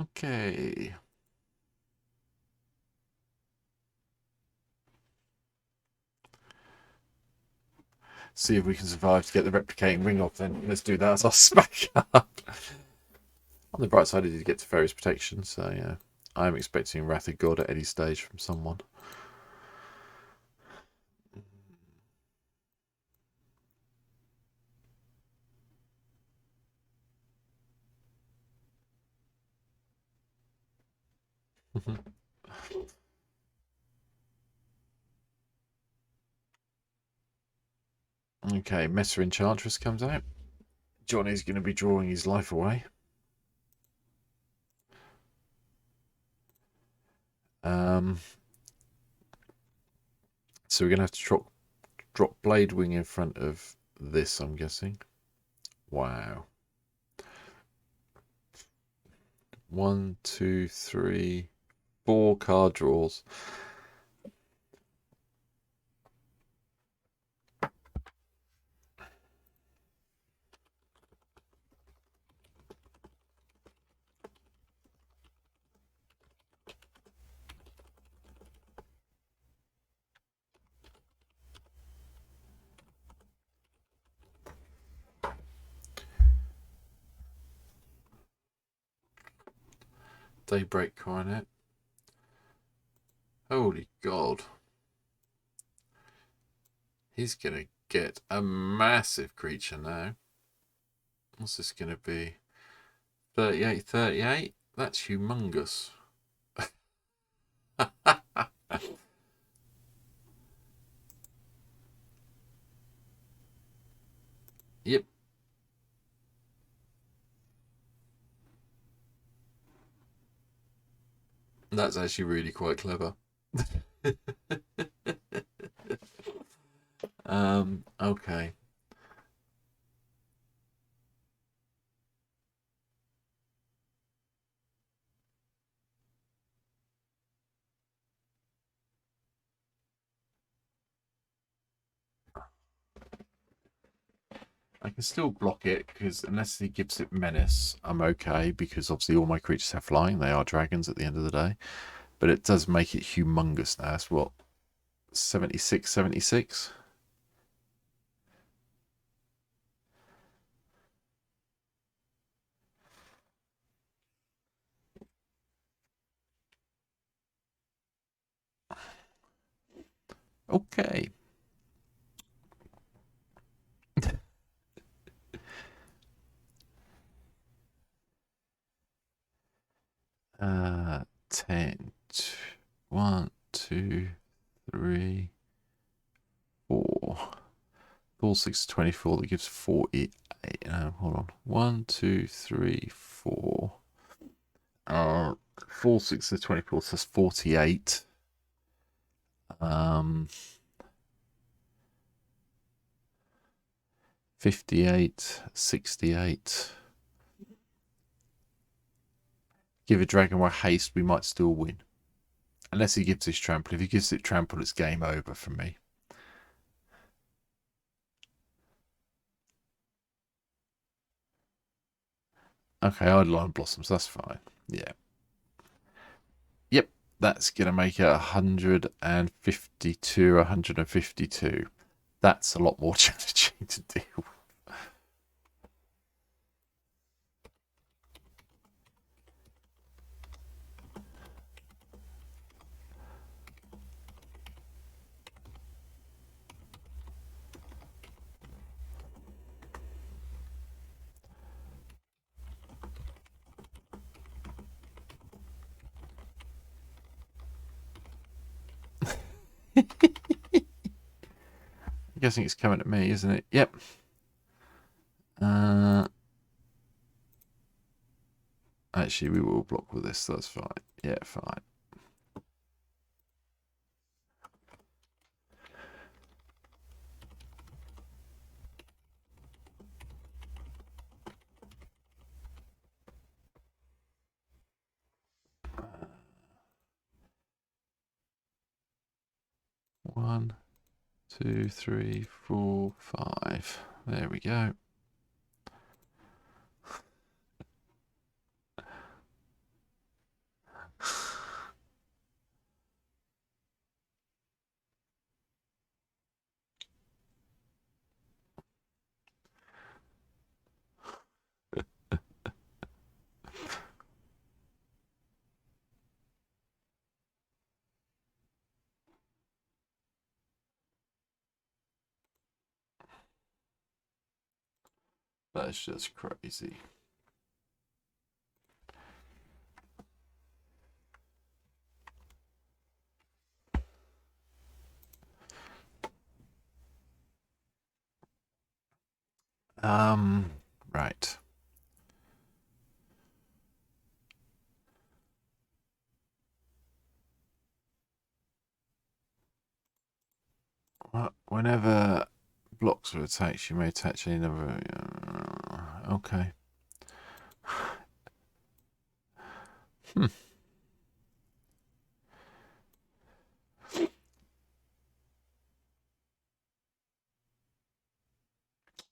Okay. See if we can survive to get the replicating ring off then. Let's do that as our smack up. On the bright side, I did get Teferi's protection, so yeah. I'm expecting Wrath of God at any stage from someone. Okay, Messer Enchantress comes out. Johnny's going to be drawing his life away. So we're going to have to drop Blade Wing in front of this, I'm guessing. Wow. 1, 2, 3, 4 card draws. Daybreak Coronet. Holy God. He's going to get a massive creature now. What's this going to be? 38, 38? That's humongous. Yep. That's actually really quite clever. Okay. I can still block it because unless he gives it menace, I'm okay because obviously all my creatures have flying. They are dragons at the end of the day. But it does make it humongous now. That's what, 76, 76? Okay. 10. 1, 2, 3, 4. 4, 6, 24. That gives 48. Hold on. 1, 2, 3, 4. 4, 6 is 24. So that's 48. 58, 68. Give a dragon more haste, we might still win. Unless he gives this trample. If he gives it trample, it's game over for me. Okay, Eidolon Blossoms, that's fine. Yeah. Yep, that's going to make it 152, 152. That's a lot more challenging to deal with. I'm guessing it's coming at me, isn't it? Yep. Actually, we will block with this. That's fine. Yeah, fine. One, 2, 3, 4, 5. There we go. That's just crazy. Right. Well, whenever blocks are attacked, you may attach any number. Okay.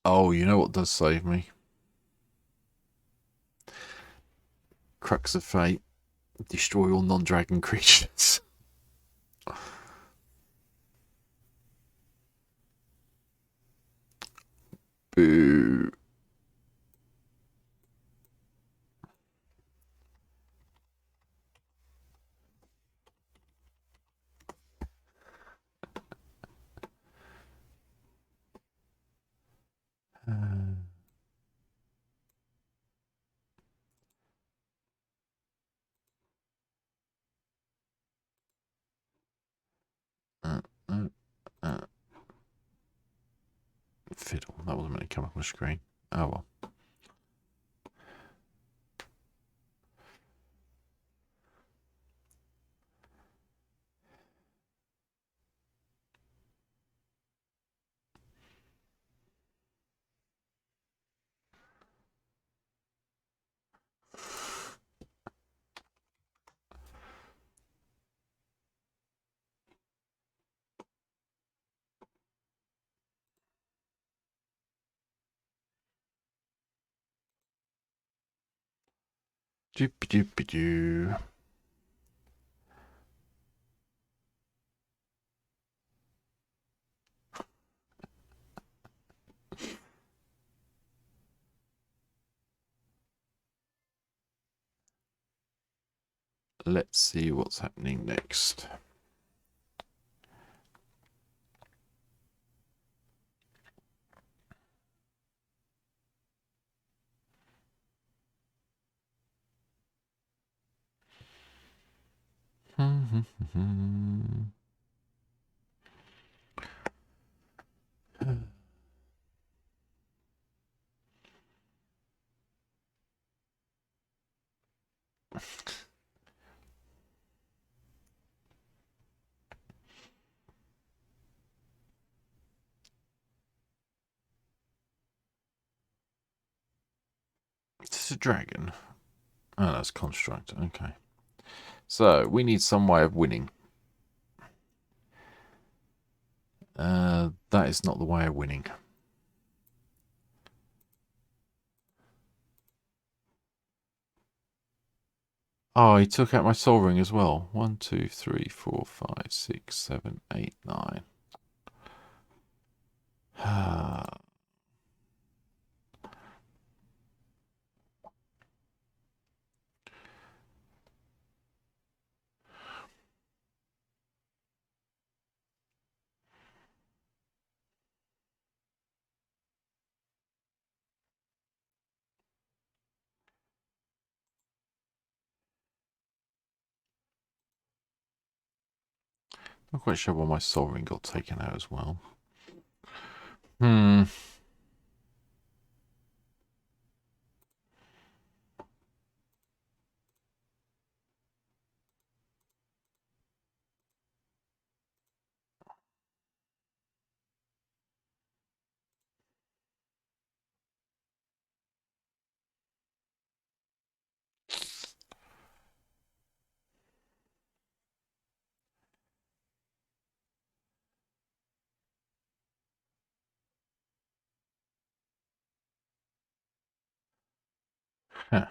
Oh, you know what does save me? Crux of Fate. Destroy all non-dragon creatures. Boo. Fiddle. That wasn't meant to come up on the screen. Oh well. Doop-a-doop-a-doo. Let's see what's happening next. It's a dragon. Oh, that's construct. Okay. So we need some way of winning. That is not the way of winning. Oh, he took out my soul ring as well. 1, 2, 3, 4, 5, 6, 7, 8, 9. Not quite sure why my soul ring got taken out as well. Huh.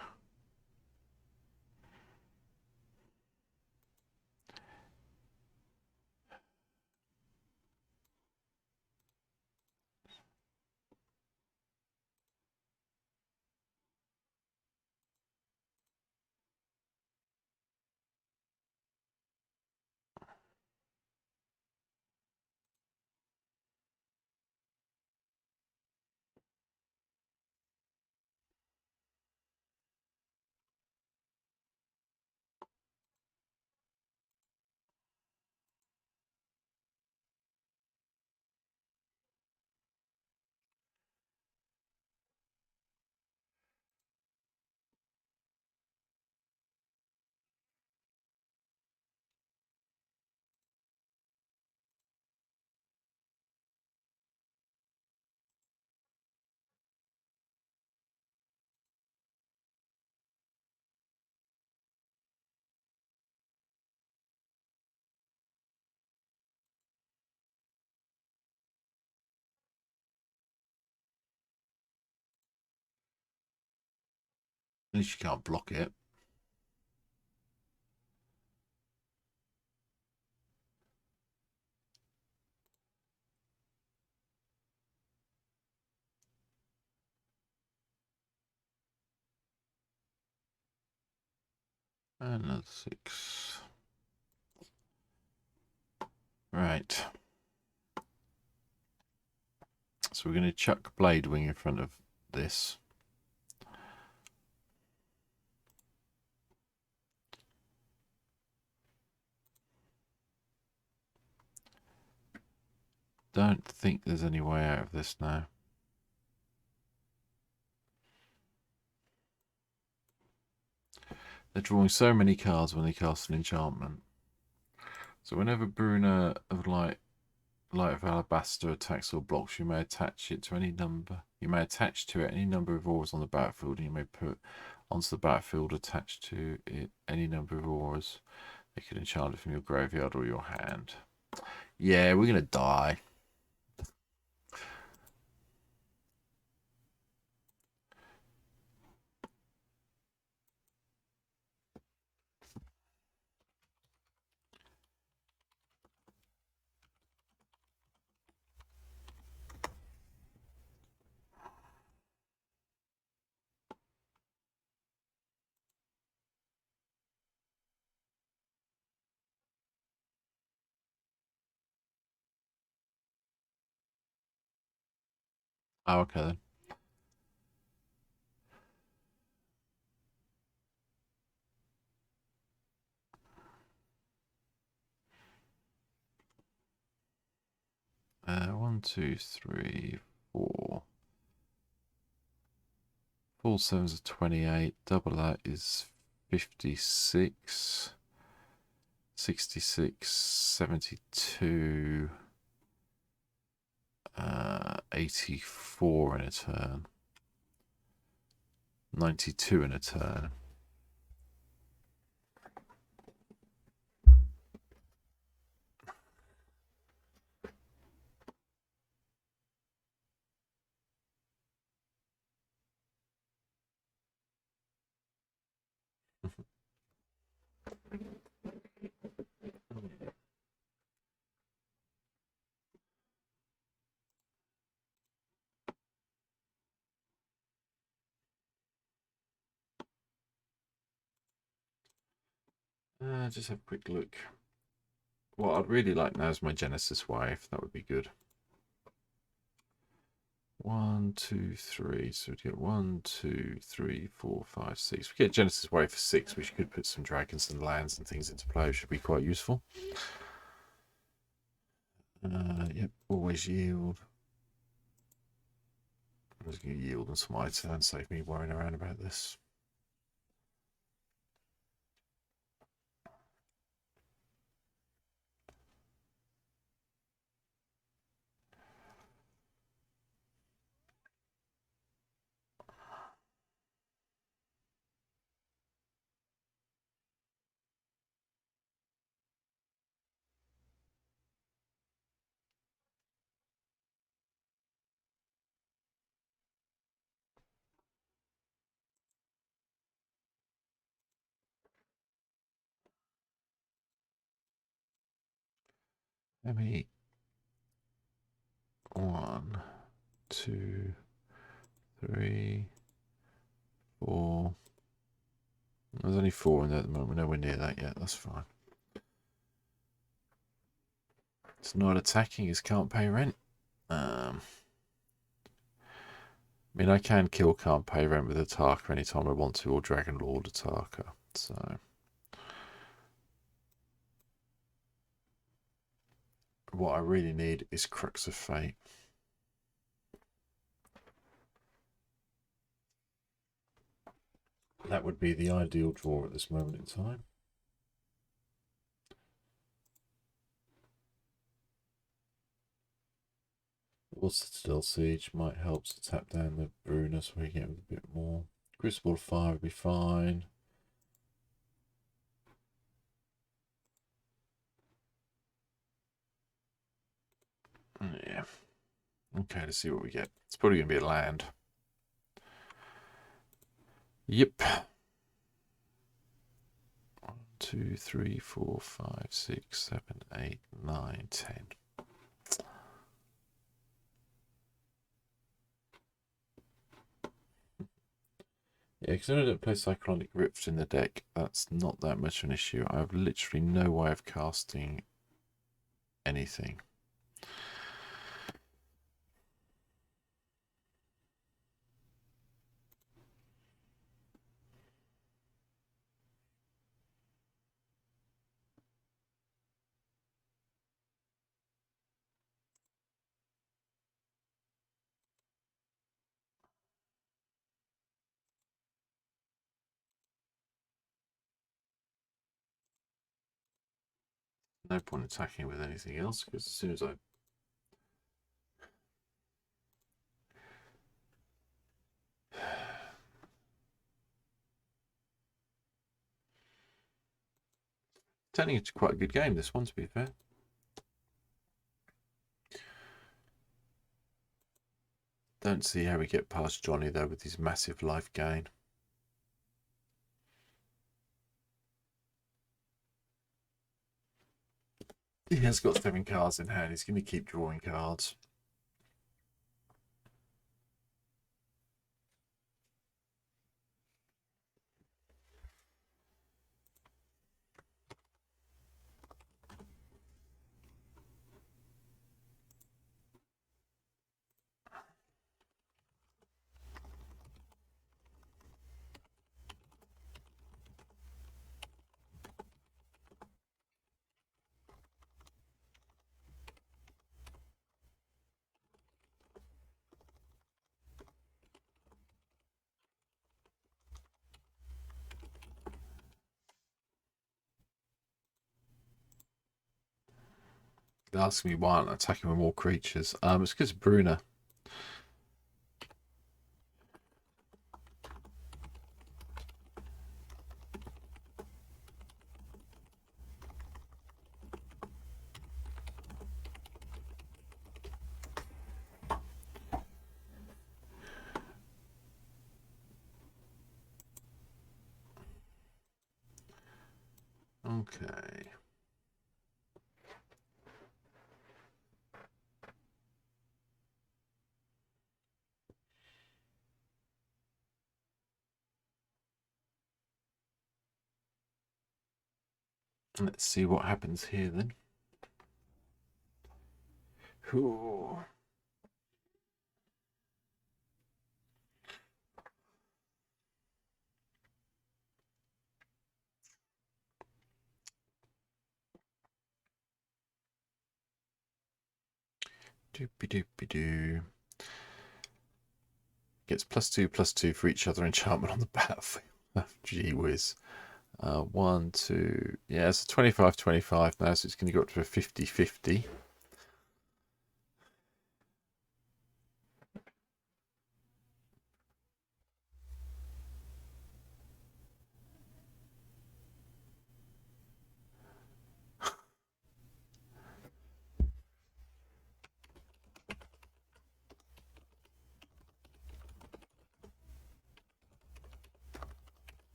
At least you can't block it. Another 6. Right. So we're going to chuck Blade Wing in front of this. Don't think there's any way out of this now. They're drawing so many cards when they cast an enchantment. So whenever Bruna of Light of Alabaster attacks or blocks, you may attach it to any number. You may attach to it any number of auras on the battlefield, and you may put onto the battlefield attached to it any number of auras. You can enchant it from your graveyard or your hand. Yeah, we're gonna die. Oh, okay then. One, two, three, 4. Full 7s are 28. Double that is 56. 66, 72, 84 in a turn. 92 in a turn. Just have a quick look. What I'd really like now is my Genesis wave. That would be good. 1, 2, 3. So we'd get 1, 2, 3, 4, 5, 6. We get Genesis wave for 6, which could put some dragons and lands and things into play, which should be quite useful. Yep, always yield. I'm just going to yield until my turn, save me worrying around about this. Let me 1, 2, 3, 4. There's only 4 in there at the moment. We're nowhere near that yet. That's fine. It's not attacking. It can't pay rent. I mean, I can kill can't pay rent with Ataka anytime I want to, or Dragon Lord Ataka. So what I really need is Crux of Fate. That would be the ideal draw at this moment in time. Or Citadel Siege might help to tap down the Bruna so we get a bit more. Crucible of Fire would be fine. Yeah. Okay, let's see what we get. It's probably going to be a land. Yep. 1, 2, 3, 4, 5, 6, 7, 8, 9, 10. Yeah, because I don't play Cyclonic Rift in the deck. That's not that much of an issue. I have literally no way of casting anything. No point attacking with anything else because as soon as I turning into quite a good game, this one, to be fair. Don't see how we get past Johnny though with his massive life gain. He has got 7 cards in hand. He's going to keep drawing cards. They ask me why I'm attacking with more creatures. It's because of Bruna. Okay. Let's see what happens here then. Ooh. Doopy doopy doo. Gets +2/+2 for each other enchantment on the battlefield. Gee whiz. 1, 2. Yeah, it's a 25/25 now, so it's going to go up to a 50/50.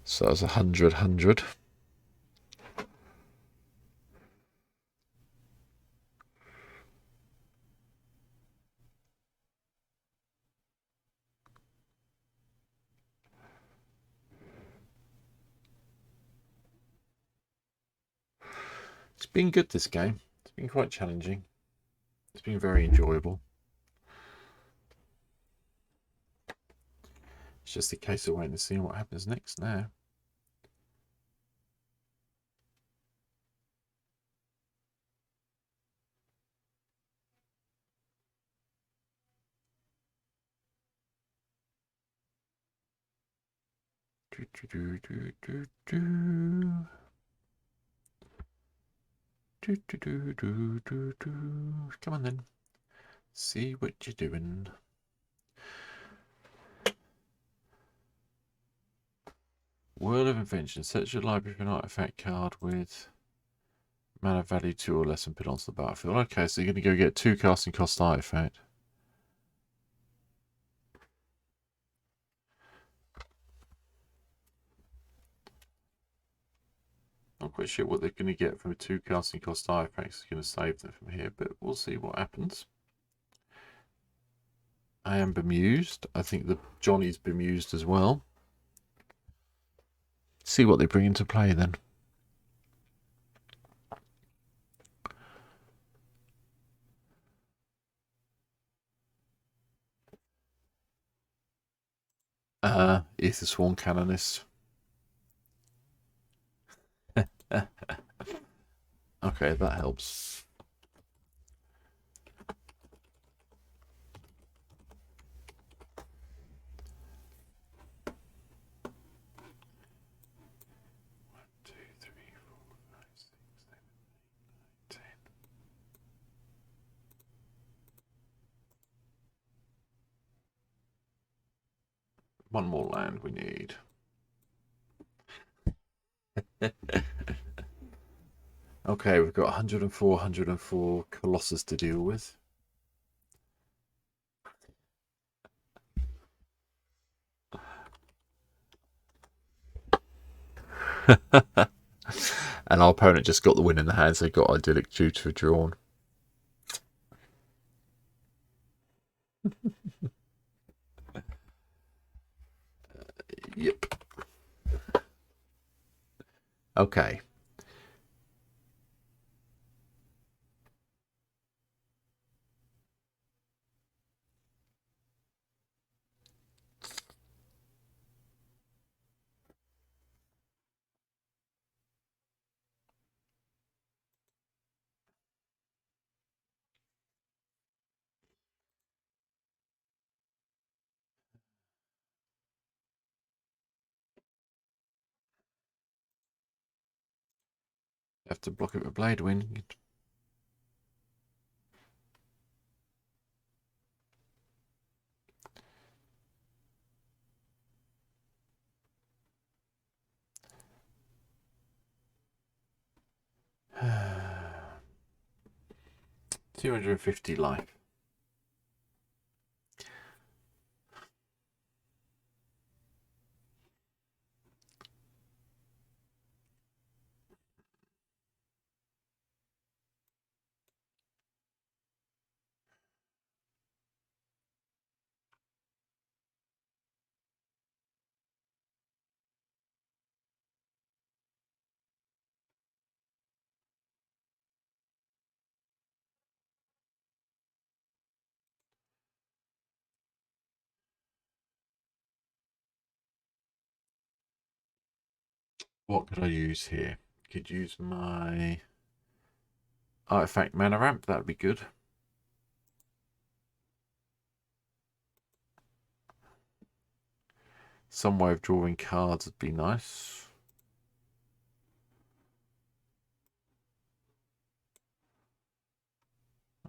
So that's 100. It's been good, this game. It's been quite challenging. It's been very enjoyable. It's just a case of waiting to see what happens next now. Come on then. See what you're doing. World of Invention. Search your library for an artifact card with mana value 2 or less and put onto the battlefield. Okay, so you're going to go get 2 casting cost artifact. Not quite sure what they're going to get from a 2 casting cost artifacts. It's going to save them from here, but we'll see what happens. I am bemused. I think that Johnny's bemused as well. See what they bring into play then. Ether Sworn Canonist. Okay, that helps. One more land we need. Okay, we've got 104 Colossus to deal with. And our opponent just got the win in the hands. They got Idyllic Tutor drawn. Yep. Okay. Have to block it with Blade Wind. $250 life. What could I use here? Could use my artifact mana ramp. That'd be good. Some way of drawing cards would be nice.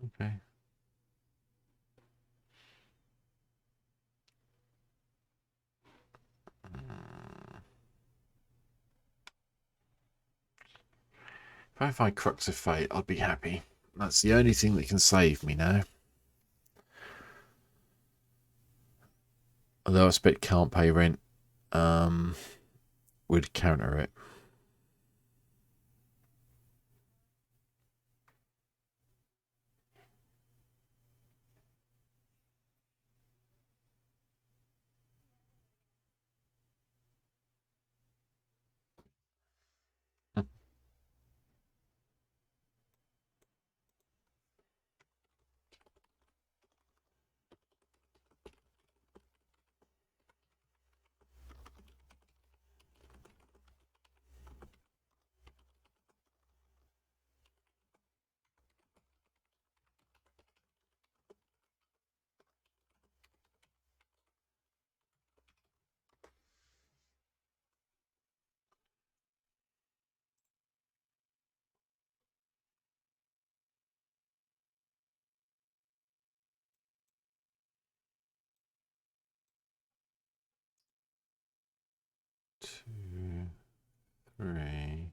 Okay. If I find Crux of Fate, I'd be happy. That's the only thing that can save me now. Although I expect can't pay rent would counter it. Two, three.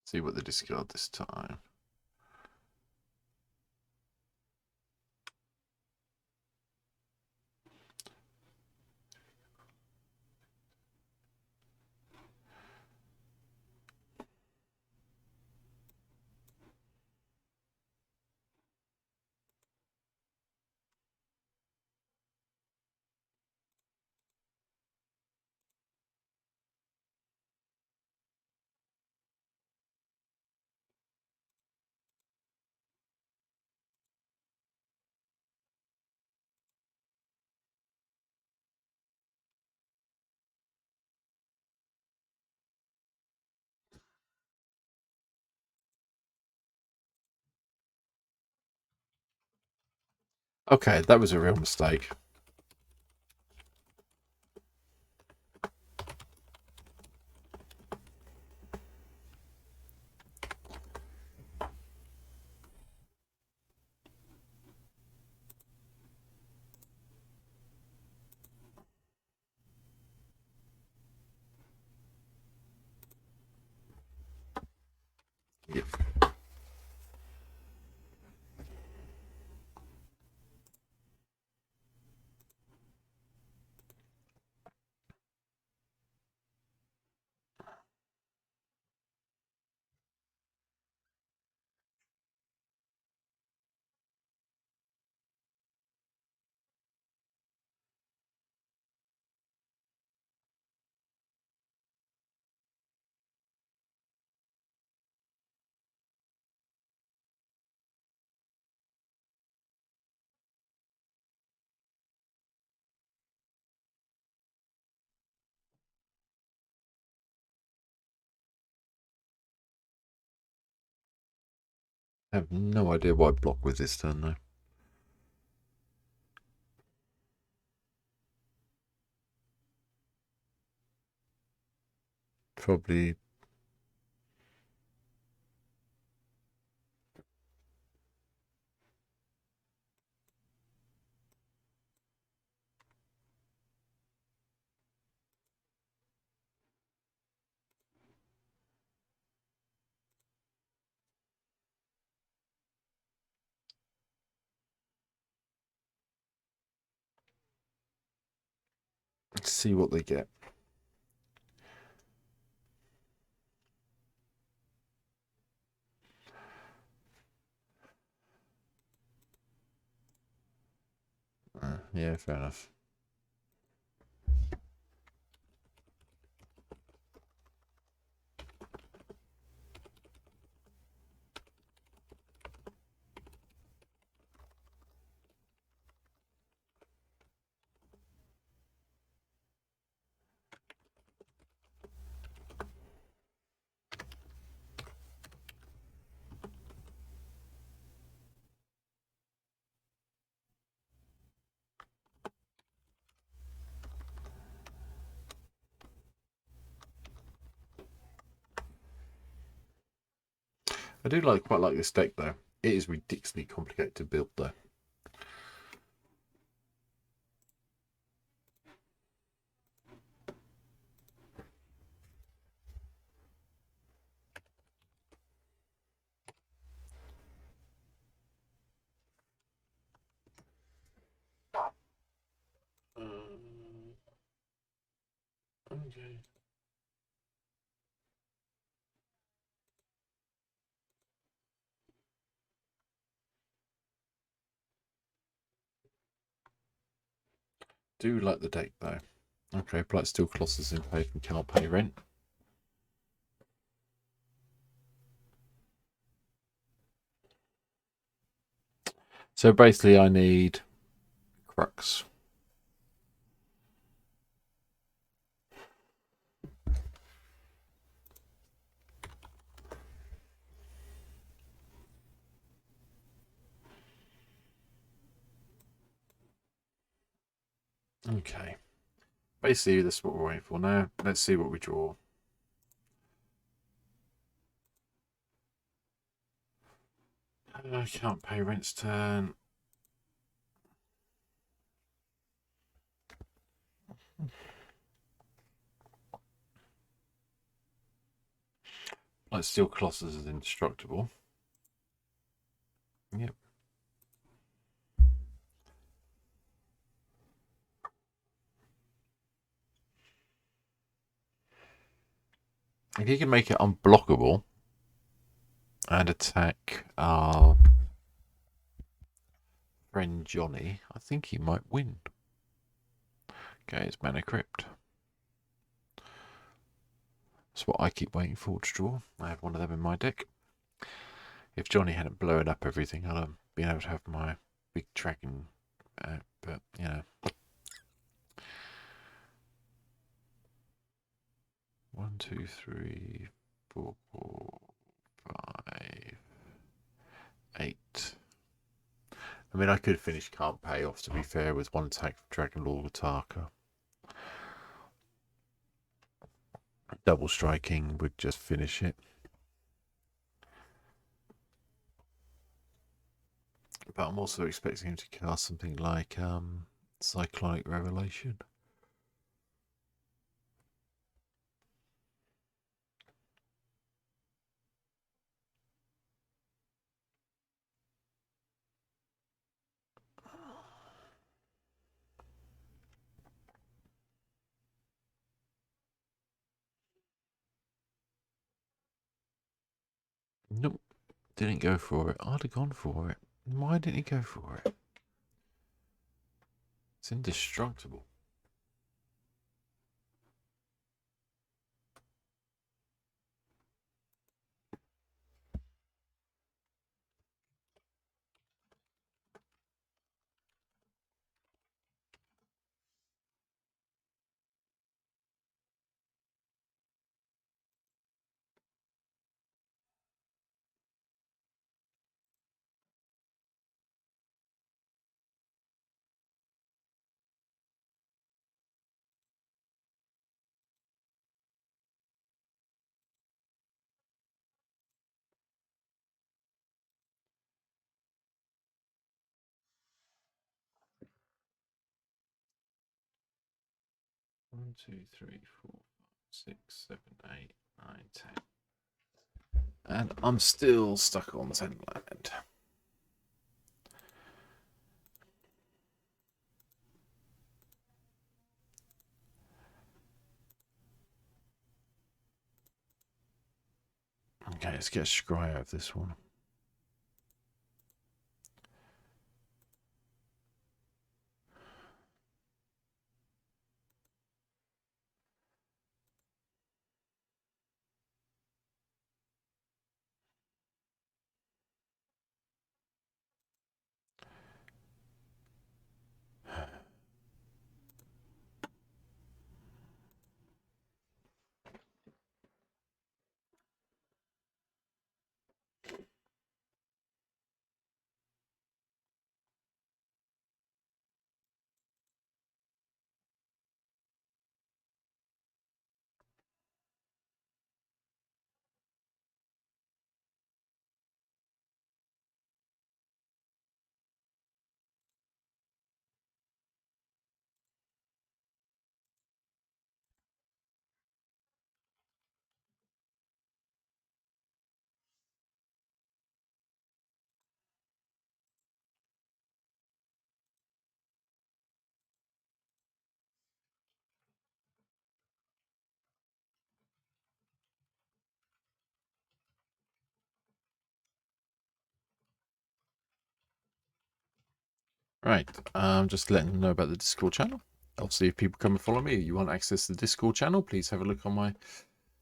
See what they discard this time. Okay, that was a real mistake. Yep. I have no idea why I block with this turn though. Probably. Let's see what they get. Yeah, fair enough. I do quite like this deck though. It is ridiculously complicated to build though. Okay. Do like the deck though. Okay, Blight Steel Colossus in paid and cannot pay rent. So basically I need Crux. Okay. Basically that's what we're waiting for now. Let's see what we draw. I can't pay rent's turn. Blight Steel Colossus is indestructible. Yep. If you can make it unblockable and attack our friend Johnny, I think he might win. Okay, it's Mana Crypt. That's what I keep waiting for to draw. I have one of them in my deck. If Johnny hadn't blown up everything, I'd have been able to have my big dragon out, but you know. 1, 2, 3, 4, 5, 8. I mean, I could finish Can't Pay off, to be fair, with one attack from Dragon Lord Wataka. Double striking would just finish it. But I'm also expecting him to cast something like Cyclonic Revelation. Nope, didn't go for it. I'd have gone for it. Why didn't he go for it? It's indestructible. 1, 2, 3, 4, 5, 6, 7, 8, 9, 10. And I'm still stuck on 10 land. Okay, let's get a scry out of this one. Right, just letting them know about the Discord channel. Obviously, if people come and follow me, you want access to the Discord channel, please have a look on my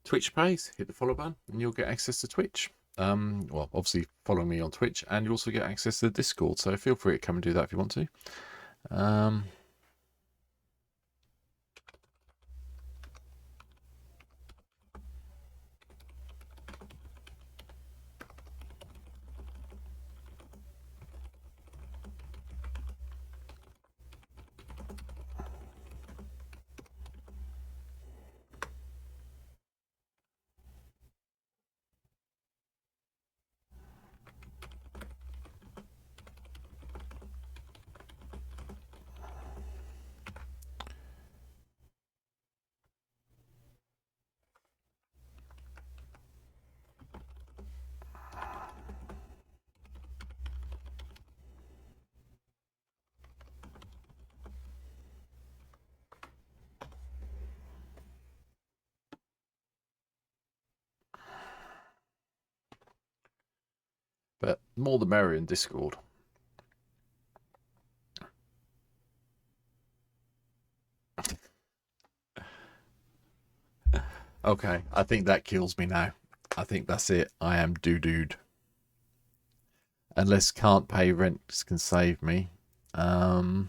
Twitch page, hit the follow button, and you'll get access to Twitch. Well, obviously, follow me on Twitch, and you also get access to the Discord, so feel free to come and do that if you want to. But more the merrier in Discord. Okay, I think that kills me now. I think that's it. I am doo-dooed. Unless can't pay rent can save me. I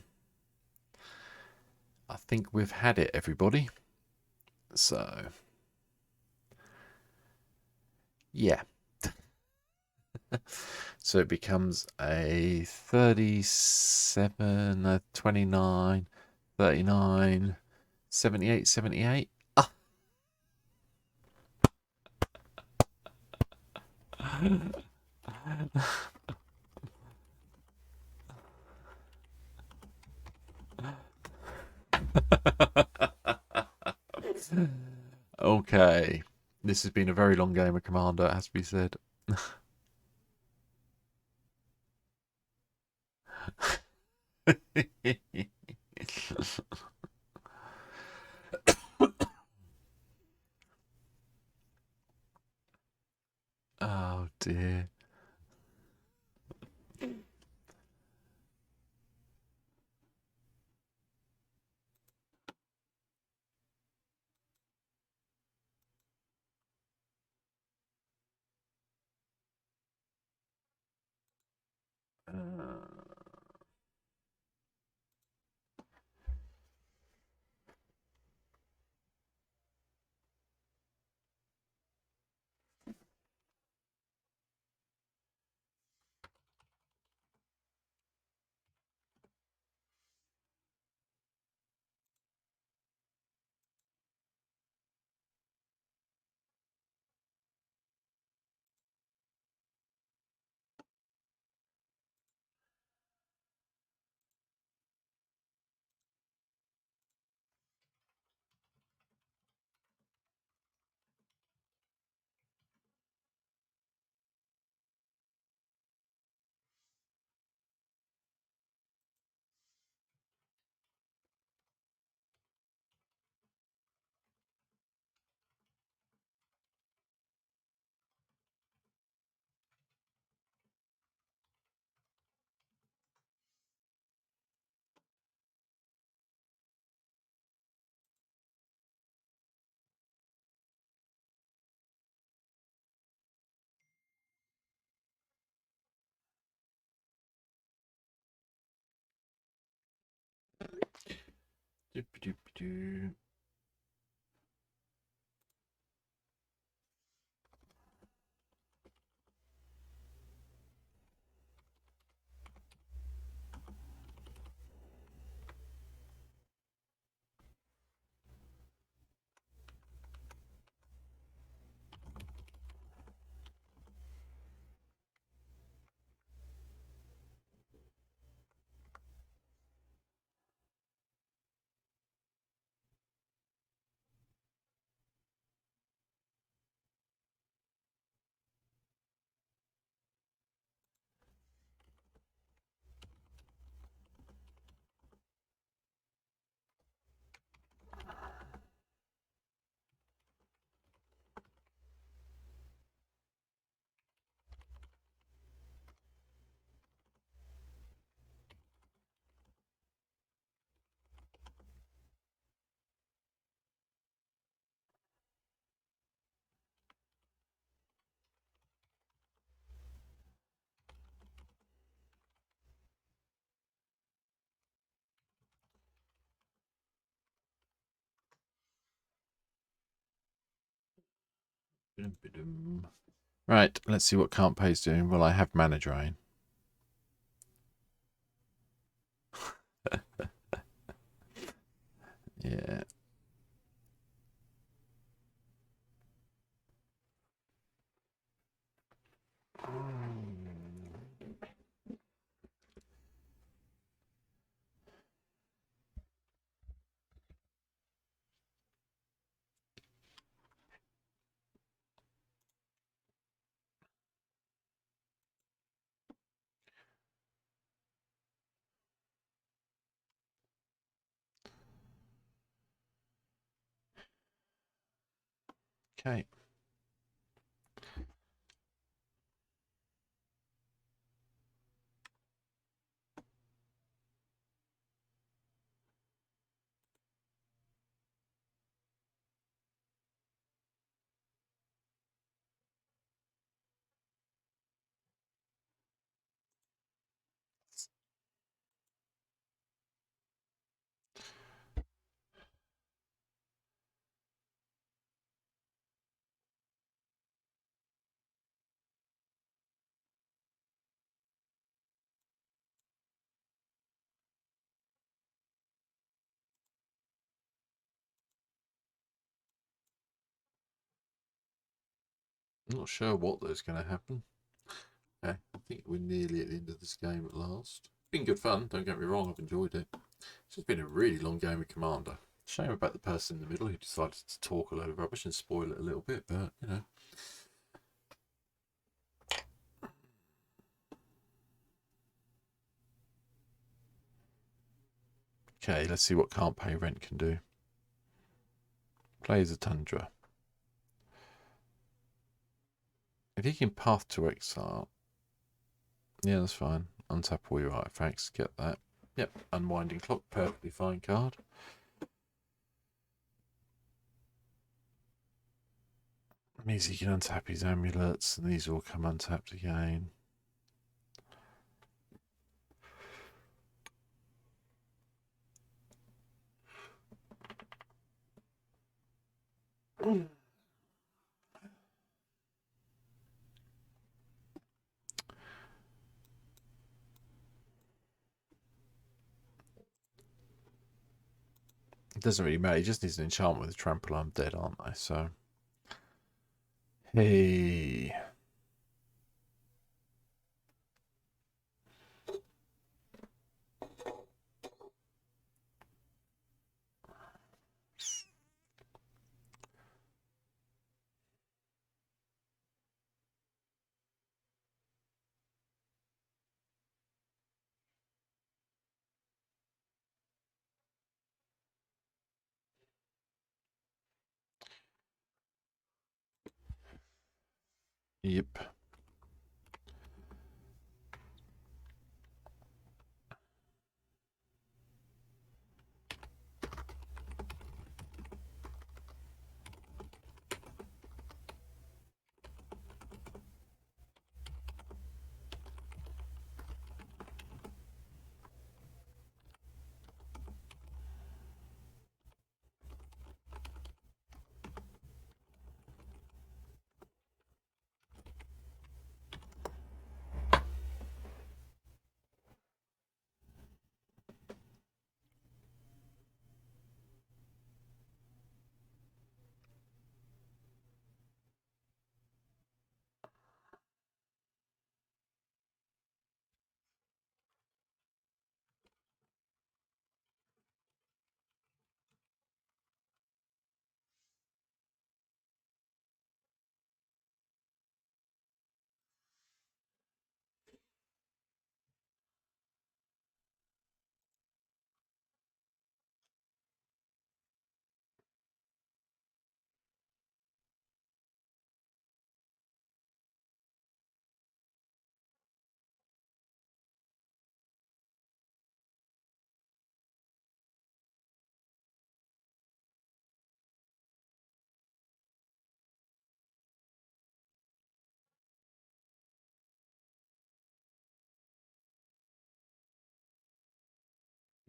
think we've had it, everybody. So, yeah. So it becomes a 37, a 29, 39, 78, 78. Ah. Okay. This has been a very long game of Commander, it has to be said. Oh dear. Doop-a-doop-a-doo. Dum-ba-dum. Right, let's see what can't pay's doing. Well, I have mana drain. Yeah. Okay. I'm not sure what there's going to happen. Okay, I think we're nearly at the end of this game at last. Been good fun, don't get me wrong, I've enjoyed it. It's just been a really long game of Commander. Shame about the person in the middle who decided to talk a load of rubbish and spoil it a little bit, but you know. Okay, let's see what can't pay rent can do. Plays a Tundra. If you can path to exile, yeah, that's fine. Untap all your artifacts, get that. Yep, Unwinding Clock, perfectly fine card. Means he can untap his amulets, and these all come untapped again. It doesn't really matter. He just needs an enchantment with trample. I'm dead, aren't I? So, hey. Yep.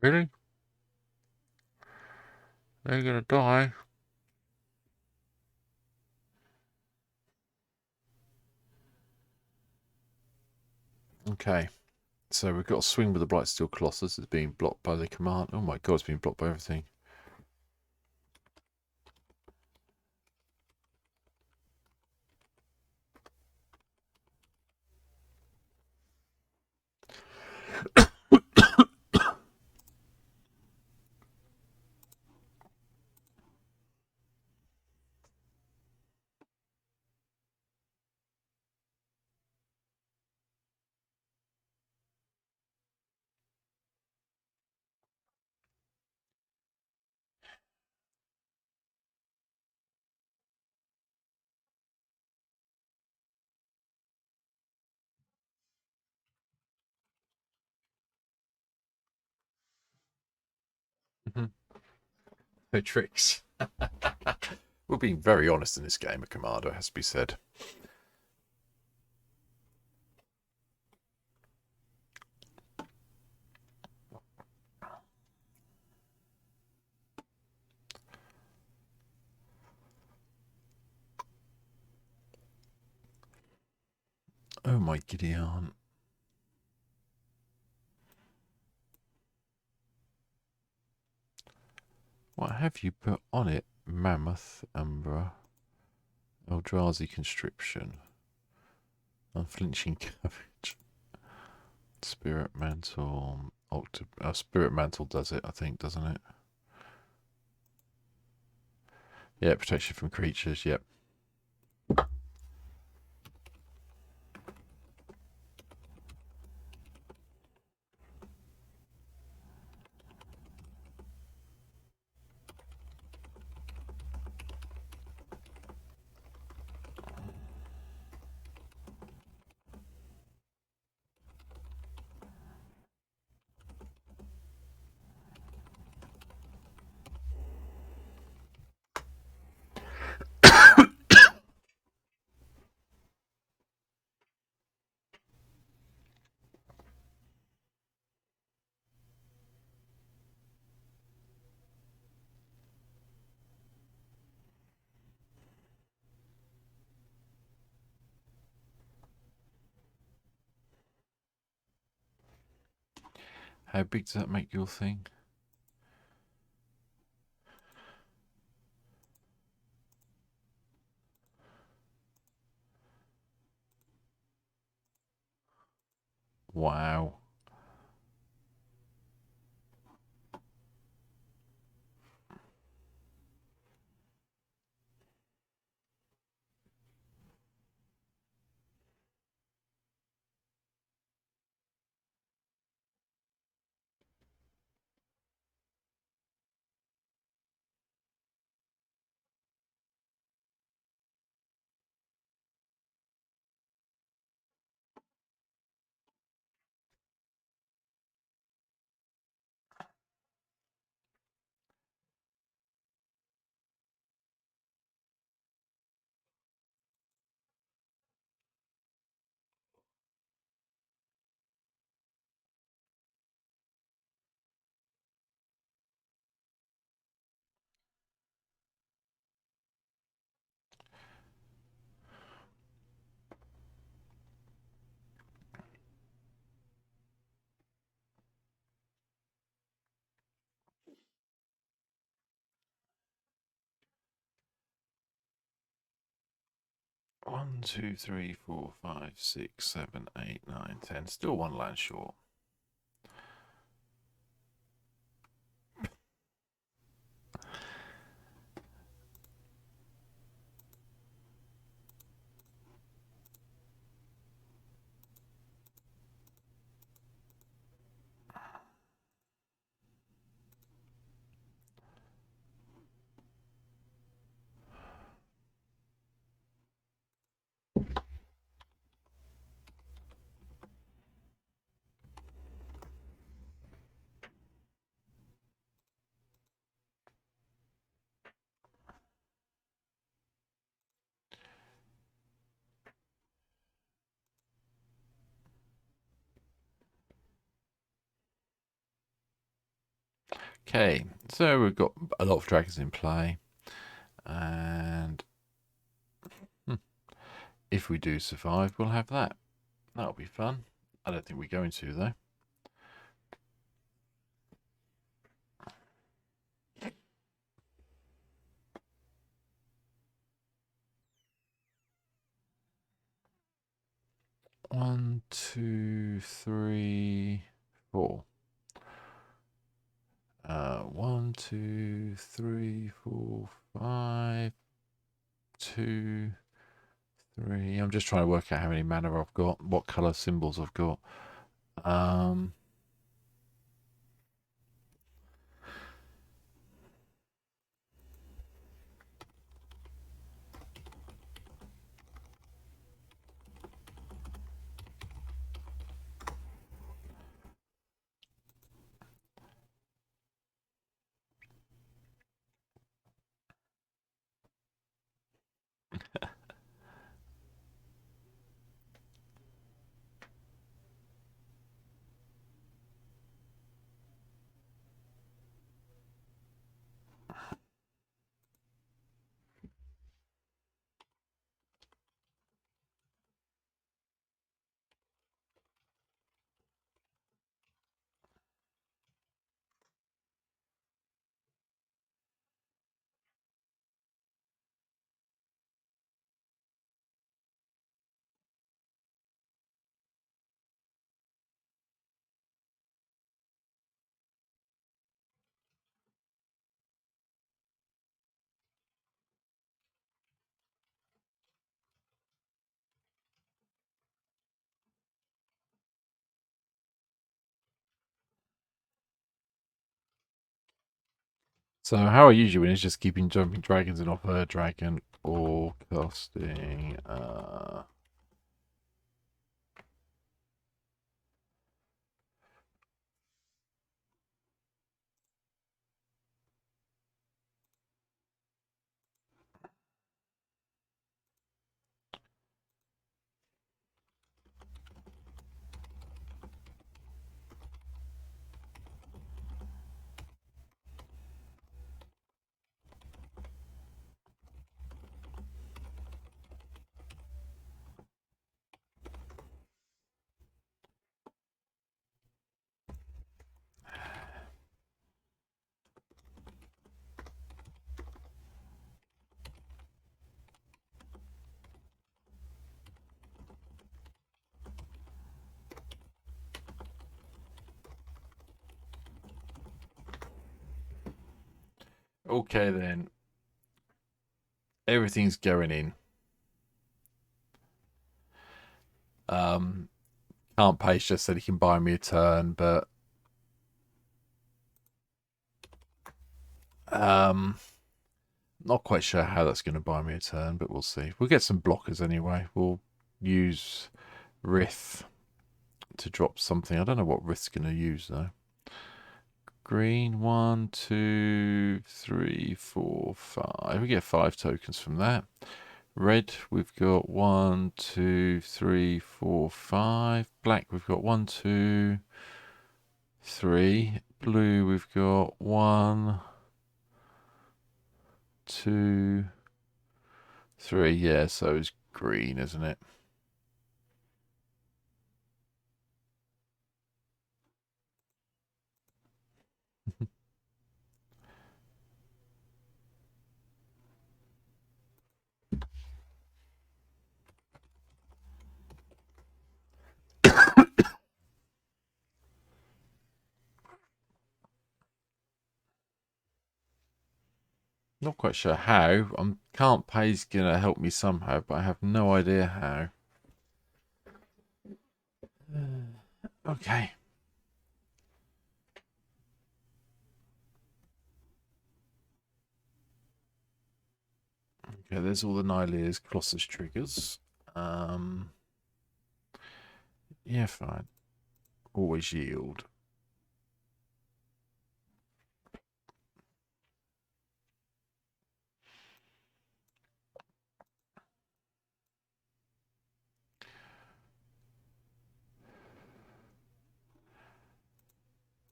Really? They're gonna die. Okay. So we've got a swing with the Blightsteel Colossus. It's being blocked by the command. Oh my god, it's being blocked by everything. No tricks. We're being very honest in this game at Commander, has to be said. Oh my Gideon. What have you put on it? Mammoth, Umbra, Eldrazi Constriction, Unflinching Courage, Spirit Mantle, Spirit Mantle does it, I think, doesn't it? Yeah, protection from creatures, yep. How big does that make your thing? Wow. One, two, three, four, five, six, seven, eight, nine, 10. Still one land short. Okay, so we've got a lot of dragons in play, and if we do survive, we'll have that. That'll be fun. I don't think we're going to, though. One, two, three, four. 1, 2, 3, 4, 5, 2, 3. I'm just trying to work out how many mana I've got, what colour symbols I've got. So how I usually win is just keeping jumping dragons and off her dragon or casting. Okay then, everything's going in. Can't Pace just said he can buy me a turn, but not quite sure how that's going to buy me a turn, but we'll see. We'll get some blockers anyway. We'll use Rith to drop something. I don't know what Rith's going to use though. Green, 1, 2, 3, 4, 5. We get 5 tokens from that. Red, we've got 1, 2, 3, 4, 5. Black, we've got 1, 2, 3. Blue, we've got 1, 2, 3. Yeah, so it's green, isn't it? Not quite sure how. Can't Pay's gonna help me somehow, but I have no idea how. Okay. Okay, there's all the Nylea's Colossus triggers. Yeah, fine. Always yield.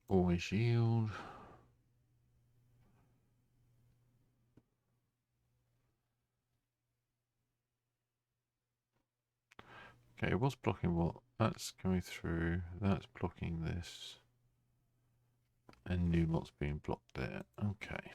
Always yield. Okay, what's blocking what? That's coming through. That's blocking this. And Newmont's being blocked there. Okay.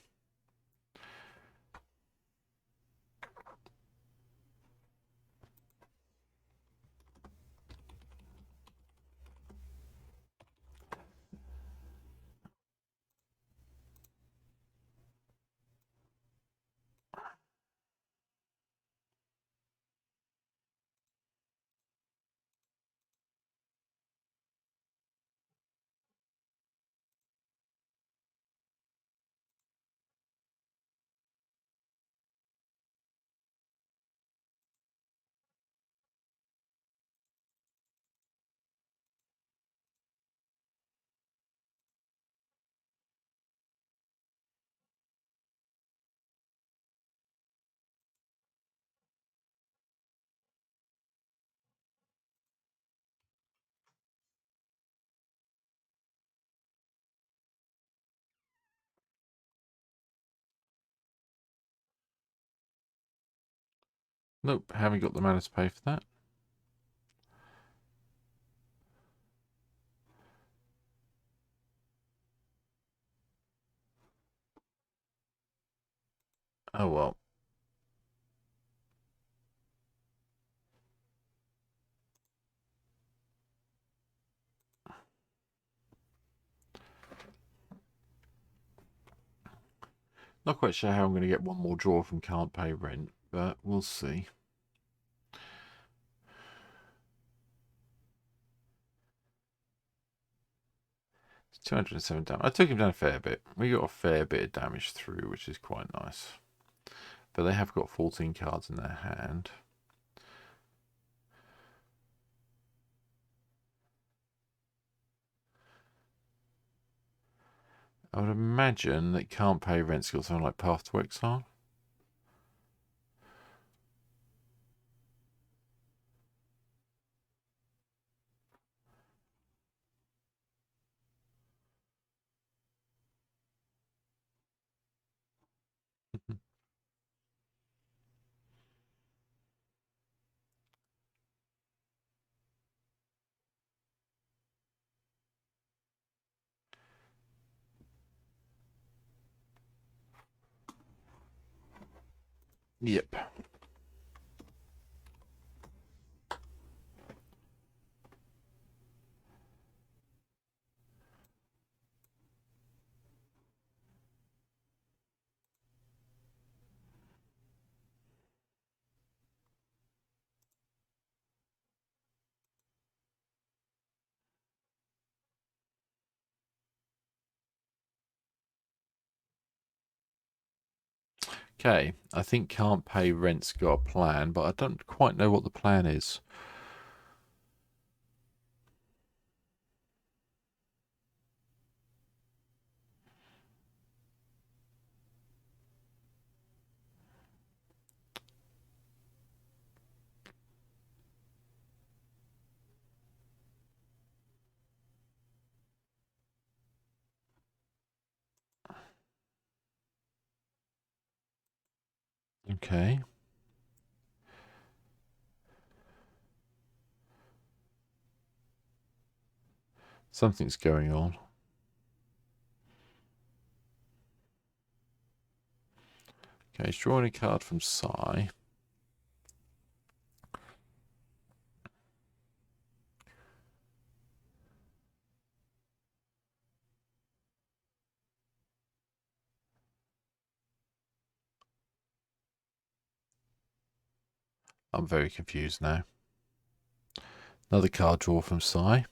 Nope, haven't got the money to pay for that. Oh well. Not quite sure how I'm going to get one more draw from can't pay rent, but we'll see. It's 207 damage. I took him down a fair bit. We got a fair bit of damage through, which is quite nice. But they have got 14 cards in their hand. I would imagine that can't pay rent's got something like Path to Exile. Yep. Okay, I think can't pay rent's got a plan, but I don't quite know what the plan is. Okay. Something's going on. Okay, he's drawing a card from Sai. I'm very confused now. Another card draw from Sai.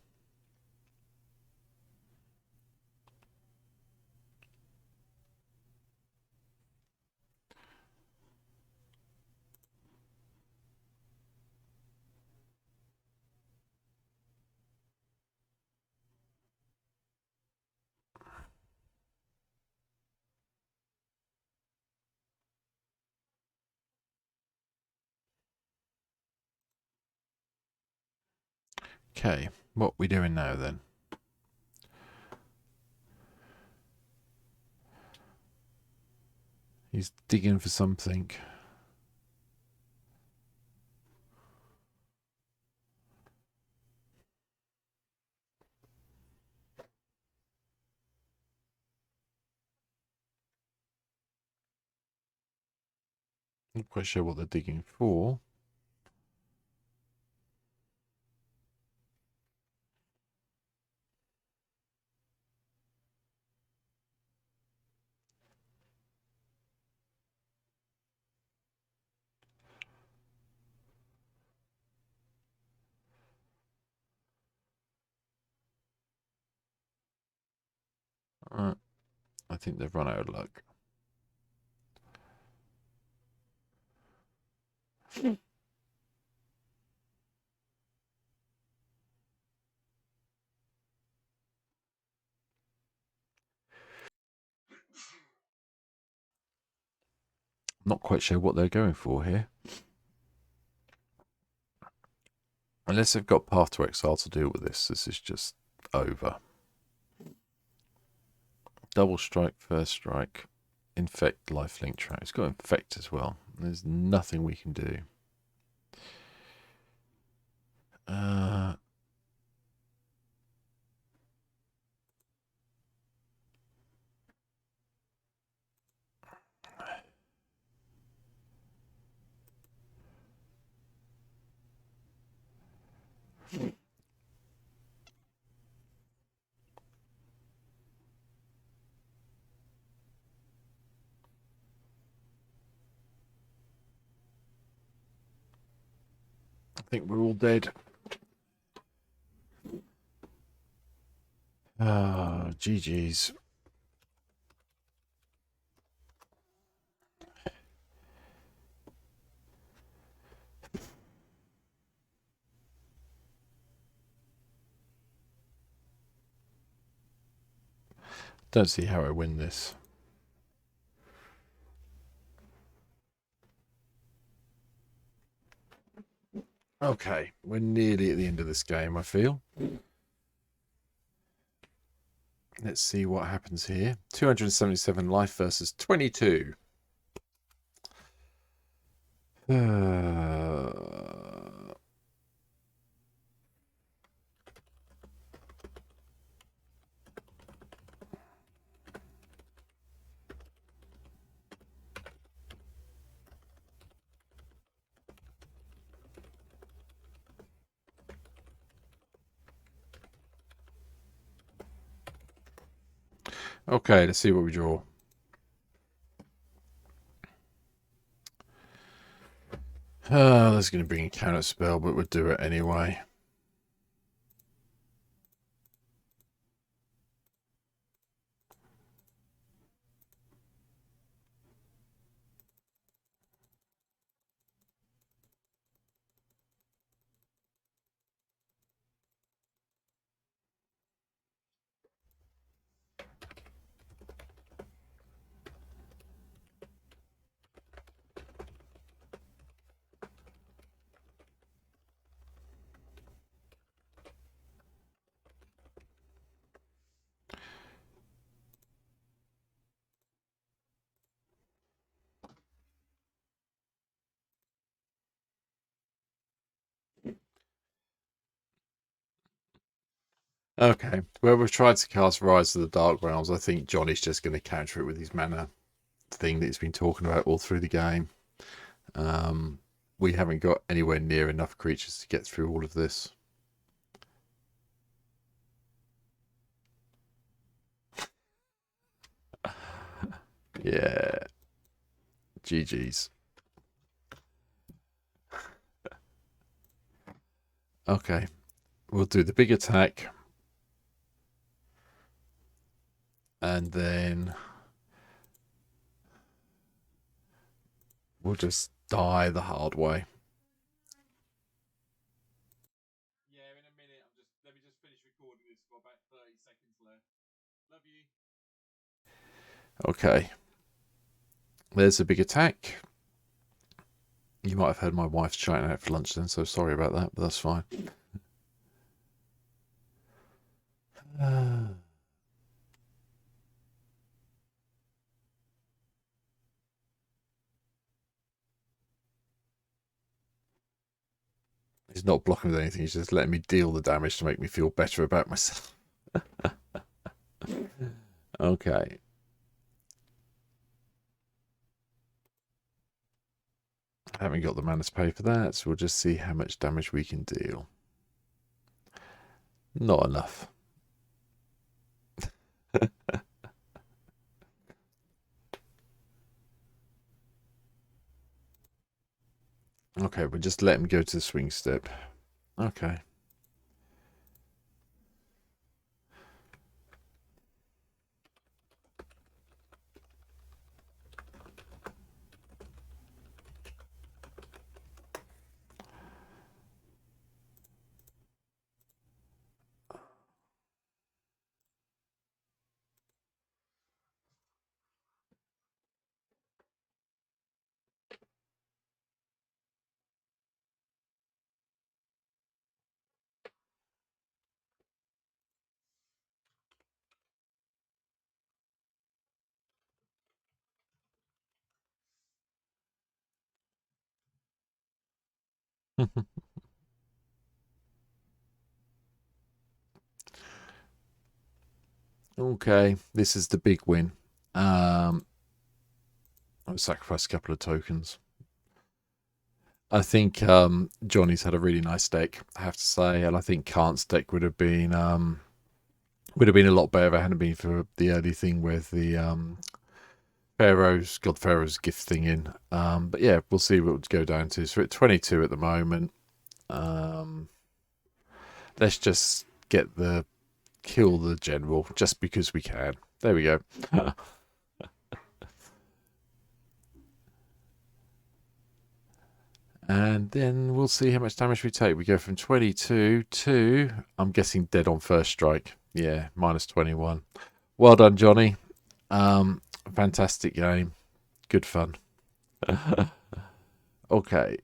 Okay, what we doing now then? He's digging for something. Not quite sure what they're digging for. I think they've run out of luck. Not quite sure what they're going for here. Unless they've got Path to Exile to deal with this, this is just over. Double strike, first strike, infect, lifelink trap. It's got infect as well. There's nothing we can do. I think we're all dead. GG's. Don't see how I win this. Okay, we're nearly at the end of this game, I feel. Let's see what happens here. 277 life versus 22. Okay, let's see what we draw. That's going to bring a counter spell, but we'll do it anyway. Okay, well, we've tried to cast Rise of the Dark Realms. I think Johnny's just going to counter it with his mana thing that he's been talking about all through the game. We haven't got anywhere near enough creatures to get through all of this. Yeah. GG's. Okay, we'll do the big attack. And then we'll just die the hard way. Yeah, in a minute. Let me just finish recording this. Got about 30 seconds left. Love you. Okay. There's a big attack. You might have heard my wife shouting out for lunch then, so sorry about that, but that's fine. He's not blocking with anything. He's just letting me deal the damage to make me feel better about myself. Okay. I haven't got the mana to pay for that, so we'll just see how much damage we can deal. Not enough. Okay, we'll just let him go to the swing step. Okay. Okay, this is the big win. I'll sacrifice a couple of tokens. I think Johnny's had a really nice deck, I have to say, and I think Kant's deck would have been a lot better if it hadn't been for the early thing with the God Pharaoh's gift thing in. But yeah, we'll see what it go down to. So we're at 22 at the moment. Let's just kill the general just because we can. There we go. And then we'll see how much damage we take. We go from 22 to, I'm guessing, dead on first strike. Yeah, minus 21. Well done, Johnny. Fantastic game. Good fun. Okay.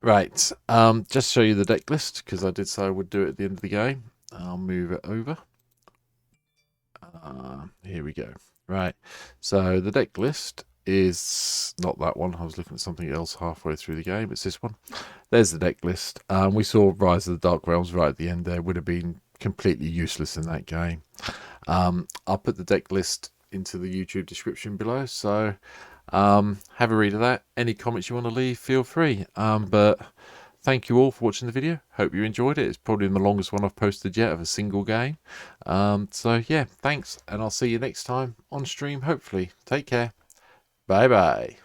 Right. Just show you the deck list, because I did say I would do it at the end of the game. I'll move it over. Here we go. Right. So the deck list is not that one. I was looking at something else halfway through the game. It's this one. There's the deck list. We saw Rise of the Dark Realms right at the end there. Would have been completely useless in that game. I'll put the deck list into the YouTube description below. So have a read of that. Any comments you want to leave, feel free. But thank you all for watching the video. Hope you enjoyed it. It's probably the longest one I've posted yet of a single game. So yeah, thanks, and I'll see you next time on stream, hopefully. Take care. Bye bye.